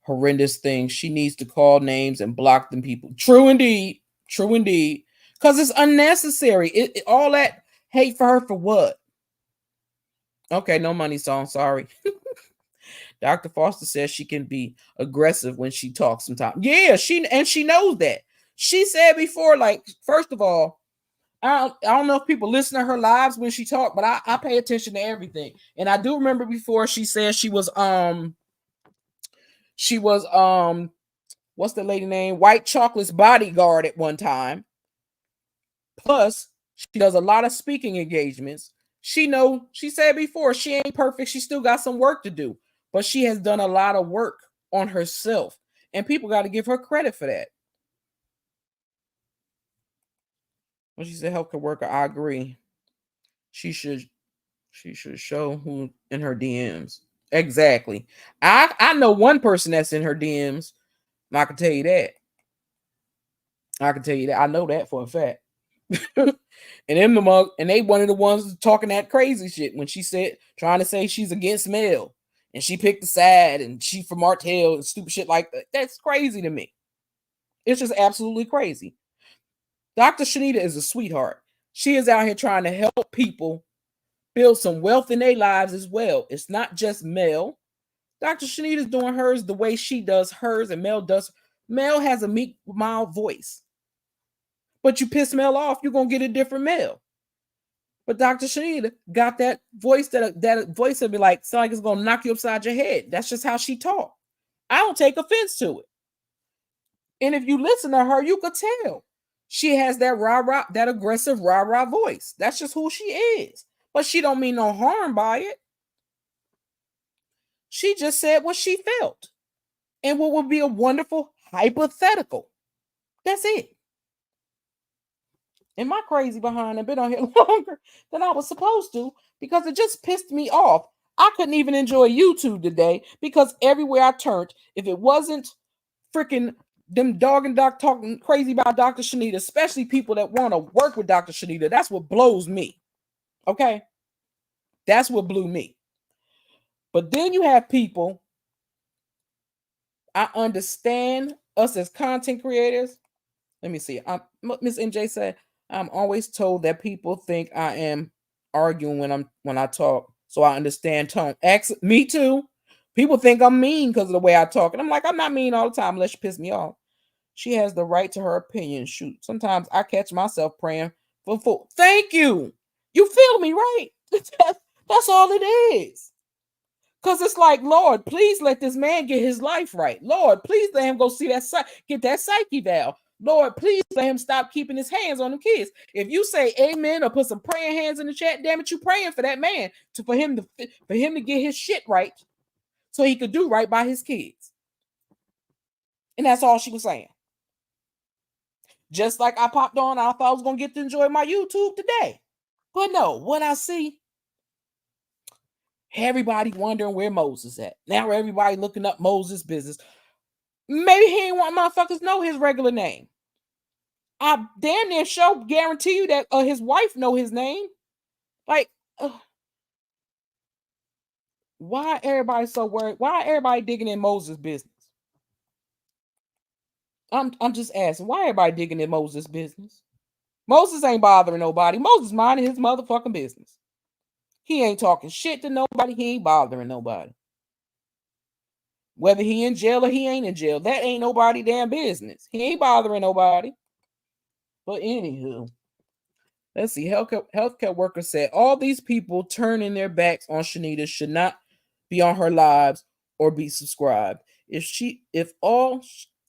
horrendous things. She needs to call names and block them people. True indeed. True indeed. Because it's unnecessary. All that hate for her for what? Okay, no money song. Sorry. Dr. Foster says she can be aggressive when she talks sometimes. Yeah, she knows that. She said before, like, first of all, I don't know if people listen to her lives when she talked, but I pay attention to everything. And I do remember before she said she was what's the lady name? White Chocolate's bodyguard at one time. Plus, she does a lot of speaking engagements. She said before, she ain't perfect. She still got some work to do, but she has done a lot of work on herself. And people got to give her credit for that. When she said healthcare worker, I agree. She should show who in her DMs. Exactly. I know one person that's in her DMs. I can tell you that. I can tell you that. I know that for a fact. And them the mug, and they one of the ones talking that crazy shit when she said trying to say she's against Mel and she picked the side and she from Martell and stupid shit like that. That's crazy to me. It's just absolutely crazy. Dr.Chanita is a sweetheart. She is out here trying to help people build some wealth in their lives as well. It's not just Mel. Dr.Chanita is doing hers the way she does hers, and Mel does. Mel has a meek, mild voice. But you piss Mel off, you're gonna get a different Mel. But Dr.Chanita got that voice that voice that be like, sound like it's gonna knock you upside your head. That's just how she talk. I don't take offense to it. And if you listen to her, you could tell she has that rah-rah, that aggressive rah-rah voice. That's just who she is. But she don't mean no harm by it. She just said what she felt and what would be a wonderful hypothetical. That's it. And my crazy behind have been on here longer than I was supposed to because it just pissed me off. I couldn't even enjoy YouTube today because everywhere I turned, if it wasn't freaking them dog and doc talking crazy about Dr.Chanita, especially people that want to work with Dr.Chanita, that's what blows me. Okay? That's what blew me. But then you have people, I understand us as content creators. Let me see. Miss MJ said, I'm always told that people think I am arguing when I talk. So I understand tone. Me too. People think I'm mean because of the way I talk. And I'm like, I'm not mean all the time unless you piss me off. She has the right to her opinion. Shoot. Sometimes I catch myself praying for thank you. You feel me, right? That's all it is. Because it's like, Lord, please let this man get his life right. Lord, please let him go see that get that psyche valve. Lord, please let him stop keeping his hands on the kids. If you say amen or put some praying hands in the chat, damn it, you praying for that man for him to get his shit right so he could do right by his kids. And that's all she was saying. Just like I popped on, I thought I was gonna get to enjoy my YouTube today. But no, what I see, everybody wondering where Moses at. Now everybody looking up Moses' business. Maybe he ain't want motherfuckers know his regular name. I damn near guarantee you that his wife know his name. Like, why everybody so worried? Why everybody digging in Moses' business? I'm just asking. Why everybody digging in Moses' business? Moses ain't bothering nobody. Moses minding his motherfucking business. He ain't talking shit to nobody. He ain't bothering nobody. Whether he in jail or he ain't in jail, that ain't nobody damn business. He ain't bothering nobody. But anywho, let's see. Healthcare workers said all these people turning their backs on Chanita should not be on her lives or be subscribed. If all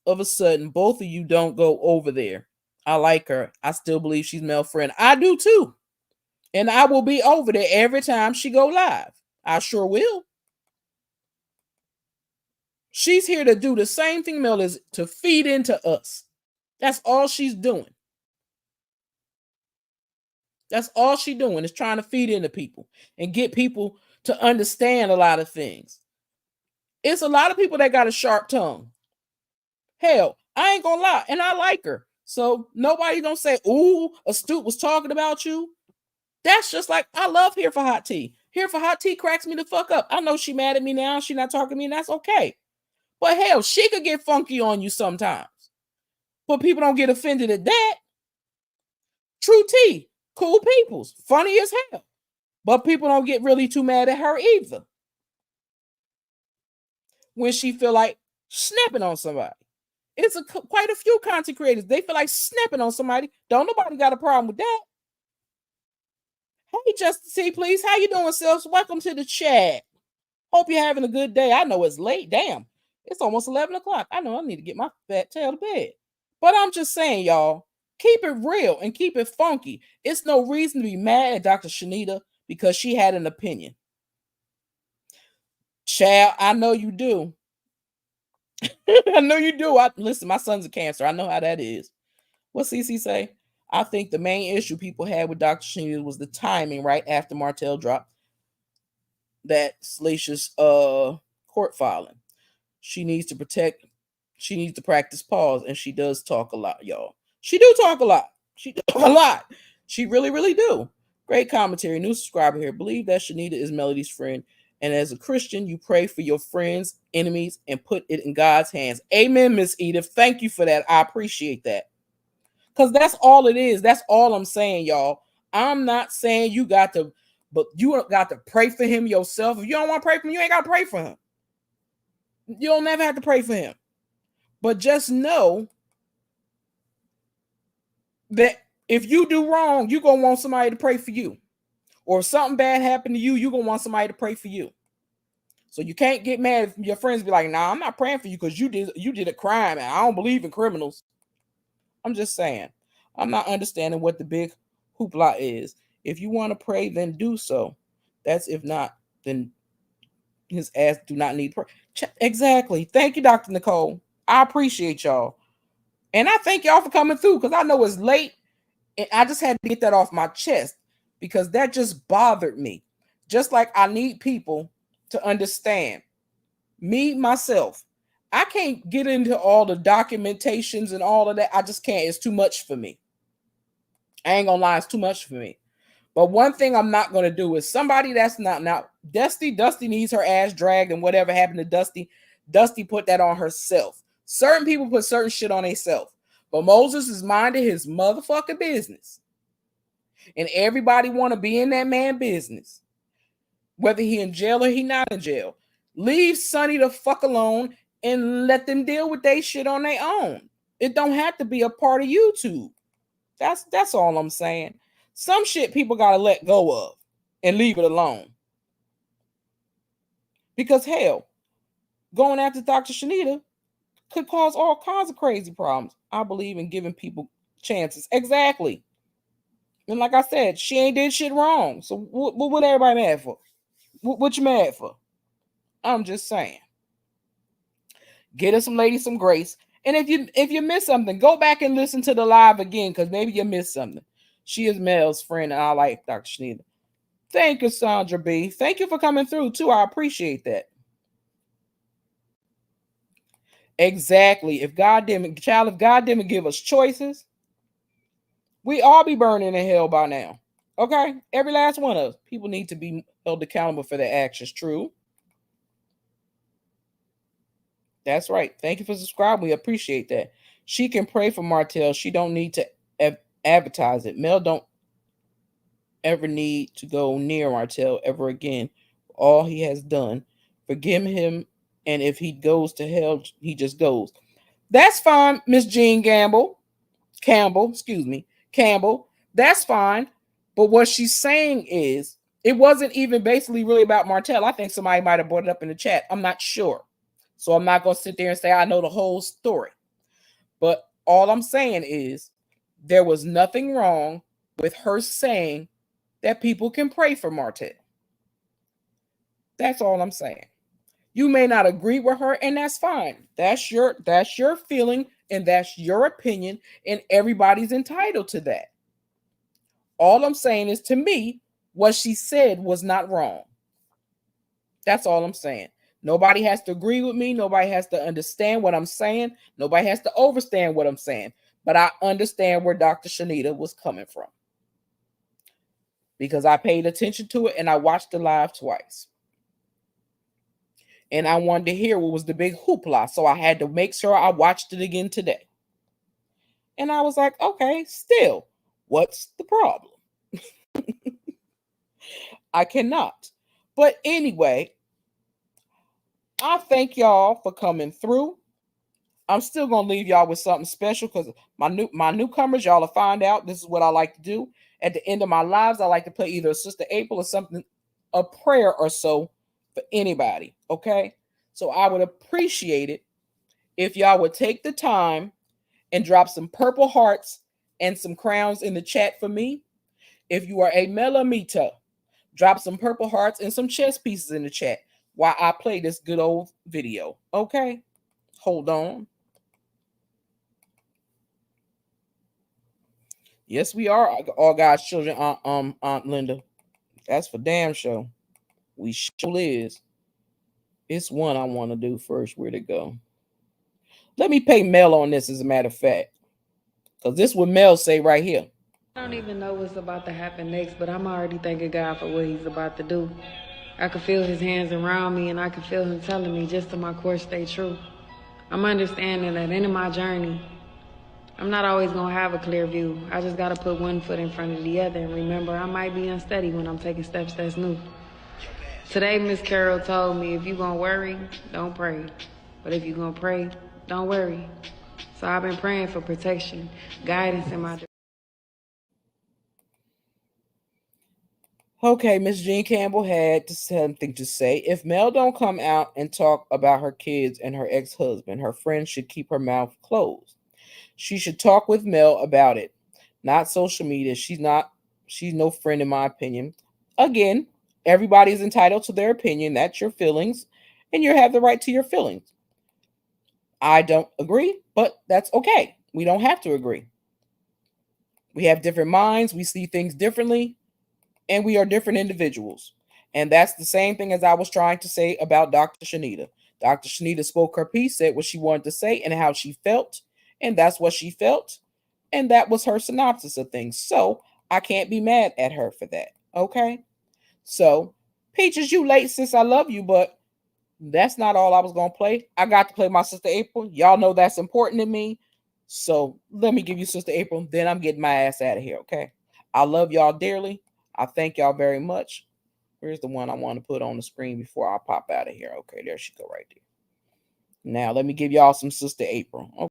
of a sudden both of you don't go over there, I like her. I still believe she's male friend. I do too. And I will be over there every time she go live. I sure will. She's here to do the same thing Mel is, to feed into us. That's all she's doing. That's all she's doing, is trying to feed into people and get people to understand a lot of things. It's a lot of people that got a sharp tongue. Hell, I ain't gonna lie, and I like her. So nobody gonna say, ooh, Astute was talking about you. That's just like, I love Here for Hot Tea. Here for Hot Tea cracks me the fuck up. I know she mad at me now. She not talking to me, and that's okay. But hell, she could get funky on you sometimes. But people don't get offended at that. True T, cool peoples, funny as hell. But people don't get really too mad at her either when she feel like snapping on somebody. It's quite a few content creators. They feel like snapping on somebody. Don't nobody got a problem with that. Hey, Justin C, please. How you doing, sis? Welcome to the chat. Hope you're having a good day. I know it's late. Damn. It's almost 11 o'clock. I know I need to get my fat tail to bed. But I'm just saying, y'all, keep it real and keep it funky. It's no reason to be mad at DR.Chanita because she had an opinion. Child, I know you do. I know you do. Listen, my son's a Cancer. I know how that is. What CC say? I think the main issue people had with DR.Chanita was the timing right after Martell dropped that salacious court filing. She needs to practice pause, and she does talk a lot, y'all. She do talk a lot. She does a lot. She really, really do. Great commentary. New subscriber here. Believe that Chanita is Melody's friend. And as a Christian, you pray for your friends, enemies, and put it in God's hands. Amen, Miss Edith. Thank you for that. I appreciate that. Because that's all it is. That's all I'm saying, y'all. I'm not saying you got to, but you got to pray for him yourself. If you don't want to pray for him, you ain't got to pray for him. You don't never have to pray for him. But just know that if you do wrong, you're going to want somebody to pray for you. Or if something bad happened to you, you're going to want somebody to pray for you. So you can't get mad if your friends be like, nah, I'm not praying for you because you did a crime and I don't believe in criminals. I'm just saying. I'm not understanding what the big hoopla is. If you want to pray, then do so. That's if not, then his ass do not need prayer. Exactly. Thank you, Dr. Nicole. I appreciate y'all. And I thank y'all for coming through because I know it's late and I just had to get that off my chest because that just bothered me. Just like I need people to understand. Me, myself, I can't get into all the documentations and all of that. I just can't. It's too much for me. I ain't gonna lie, it's too much for me. But one thing I'm not gonna do is somebody that's not now. Dusty needs her ass dragged, and whatever happened to Dusty put that on herself. Certain people put certain shit on themselves. But Moses is minding his motherfucking business. And everybody want to be in that man business. Whether he in jail or he not in jail. Leave Sonny the fuck alone and let them deal with their shit on their own. It don't have to be a part of YouTube. That's all I'm saying. Some shit people gotta let go of and leave it alone. Because hell, going after DR.Chanita could cause all kinds of crazy problems. I believe in giving people chances. Exactly. And like I said, she ain't did shit wrong. So what everybody mad for? What you mad for? I'm just saying. Get us some ladies some grace. And if you miss something, go back and listen to the live again because maybe you missed something. She is Mel's friend, and I like DR.Chanita. Thank you, Sandra B. Thank you for coming through, too. I appreciate that. Exactly. If God didn't give us choices, we all be burning in hell by now. Okay? Every last one of us. People need to be held accountable for their actions. True. That's right. Thank you for subscribing. We appreciate that. She can pray for Martell. She don't need to advertise it. Mel don't ever need to go near Martell ever again. All he has done. Forgive him. And if he goes to hell, he just goes. That's fine, Miss Jean Campbell. Campbell. That's fine. But what she's saying is, it wasn't even basically really about Martell. I think somebody might have brought it up in the chat. I'm not sure. So I'm not going to sit there and say I know the whole story. But all I'm saying is there was nothing wrong with her saying that people can pray for Martell. That's all I'm saying. You may not agree with her, and that's fine. That's your feeling, and that's your opinion, and everybody's entitled to that. All I'm saying is, to me, what she said was not wrong. That's all I'm saying. Nobody has to agree with me. Nobody has to understand what I'm saying. Nobody has to understand what I'm saying. But I understand where DR.Chanita was coming from, because I paid attention to it and I watched the live twice. And I wanted to hear what was the big hoopla. So I had to make sure I watched it again today. And I was like, okay, still, what's the problem? I cannot. But anyway, I thank y'all for coming through. I'm still gonna leave y'all with something special, because my newcomers, y'all will find out this is what I like to do. At the end of my lives, I like to play either Sister April or something, a prayer or so for anybody. Okay. So I would appreciate it if y'all would take the time and drop some purple hearts and some crowns in the chat for me. If you are a Melamita, drop some purple hearts and some chess pieces in the chat while I play this good old video. Okay. Hold on. Yes, we are all God's children, Aunt Linda. That's for damn sure. We sure is. It's one I want to do first. Where'd it go? Let me pay Mel on this, as a matter of fact, because this is what Mel say right here. I don't even know what's about to happen next, but I'm already thanking God for what he's about to do. I can feel his hands around me, and I can feel him telling me just to my course stay true. I'm understanding that in my journey, I'm not always going to have a clear view. I just got to put one foot in front of the other and remember I might be unsteady when I'm taking steps that's new. Today, Miss Carol told me, if you're going to worry, don't pray. But if you're going to pray, don't worry. So I've been praying for protection, guidance in my... Okay, Miss Jean Campbell had something to say. If Mel don't come out and talk about her kids and her ex-husband, her friends should keep her mouth closed. She should talk with Mel about it, not social media. She's no friend, in my opinion. Again, everybody's entitled to their opinion. That's your feelings, and you have the right to your feelings. I don't agree, but that's okay. We don't have to agree. We have different minds. We see things differently, and we are different individuals. And that's the same thing as I was trying to say about DR.Chanita. DR.Chanita spoke her piece, said what she wanted to say and how she felt, and that's what she felt. And that was her synopsis of things. So I can't be mad at her for that. Okay. So, Peaches, you late, sis. I love you, but that's not all I was going to play. I got to play my Sister April. Y'all know that's important to me. So let me give you Sister April. Then I'm getting my ass out of here. Okay. I love y'all dearly. I thank y'all very much. Where's the one I want to put on the screen before I pop out of here? Okay, there she go right there. Now let me give y'all some Sister April. Okay.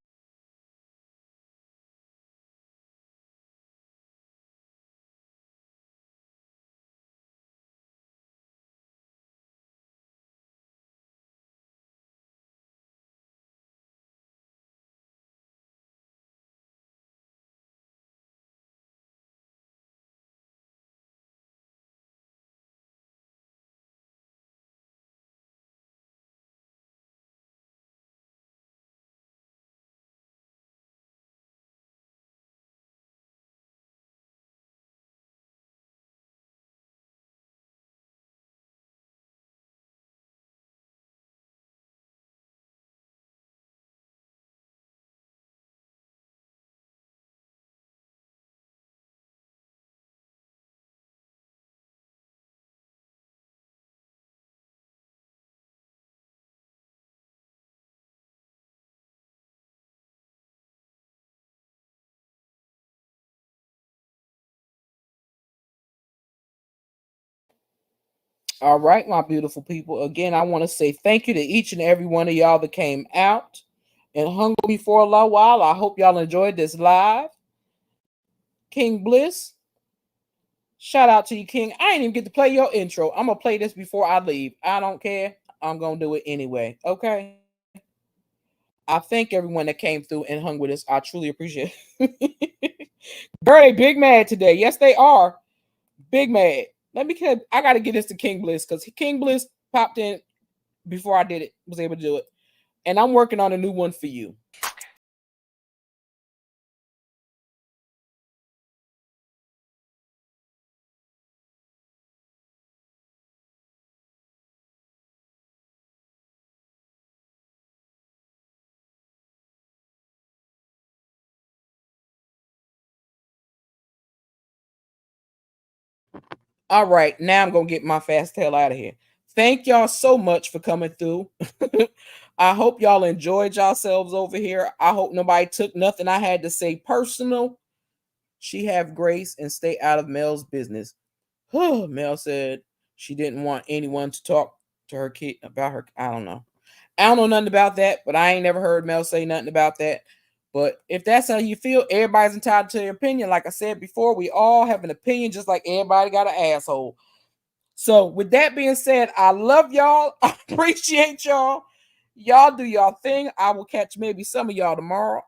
All right, my beautiful people. Again, I want to say thank you to each and every one of y'all that came out and hung with me for a little while. I hope y'all enjoyed this live. King Bliss, shout out to you, King. I ain't even get to play your intro. I'm going to play this before I leave. I don't care. I'm going to do it anyway. Okay. I thank everyone that came through and hung with us. I truly appreciate it. Girl, they big mad today. Yes, they are. Big mad. I got to get this to King Bliss, because King Bliss popped in before I did it, was able to do it. And I'm working on a new one for you. All right, now I'm gonna get my fast tail out of here. Thank y'all so much for coming through. I hope y'all enjoyed yourselves over here. I hope nobody took nothing I had to say personal. She have grace and stay out of Mel's business. Mel said she didn't want anyone to talk to her kid about her. I don't know. I don't know nothing about that, but I ain't never heard Mel say nothing about that. But if that's how you feel, everybody's entitled to their opinion. Like I said before, we all have an opinion, just like everybody got an asshole. So with that being said, I love y'all. I appreciate y'all. Y'all do y'all thing. I will catch maybe some of y'all tomorrow.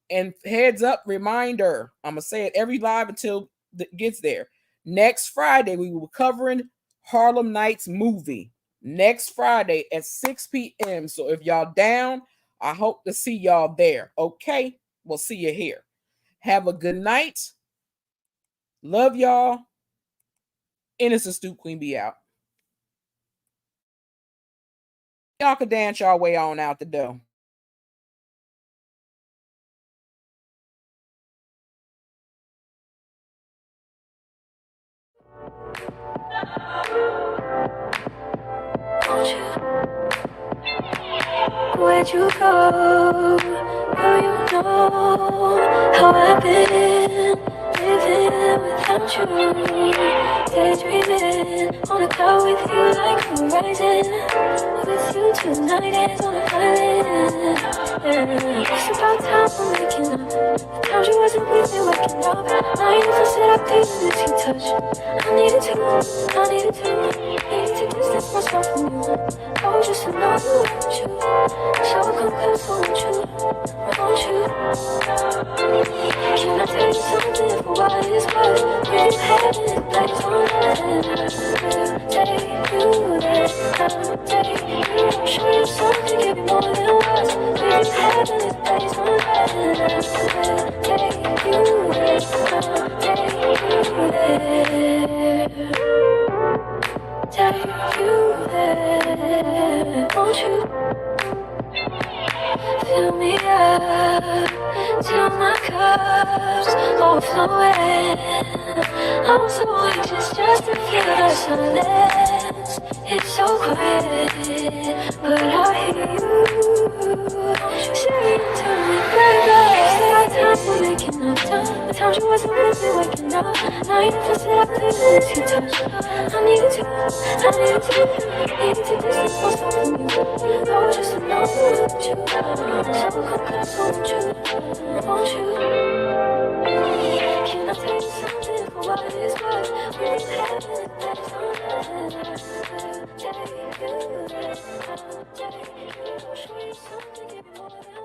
And heads up, reminder, I'm going to say it every live until it gets there. Next Friday, we will be covering Harlem Nights movie. Next Friday at 6 p.m. So if y'all down, I hope to see y'all there. Okay? We'll see you here. Have a good night. Love y'all. Innocent Stoop Queen be out. Y'all can dance y'all way on out the door. Where'd you go? Girl, you know how I've been living without you. Daydreaming on a cloud with you like horizon. With you tonight is on an island. It's about time we're making up. The times you wasn't with me waking up. Now you can sit up there and miss your touch. I needed to distance myself from you. Oh, just to know you want you. So come close, won't you? Can I tell you something for what it's worth? When you had it, place on land, I'll take you there. I'll take you. Show you something, give you more than words. When you had it, place on land, I'll take you there. I'll take you there. Take you there, won't you? Fill me up till my cup's overflowing. I'm so anxious just to feel the silence. It's so quiet, but I hear you saying to me, baby. It's time we're making up time. The times you wasn't with me waking up. Now you can sit up there and you touch. I need to distance myself from you. I was just to know you want you. So come close, won't you? Can I tell you something for what it's worth? When you have it, that's all that I'll take you there. I'll take you. Show you something, give you more than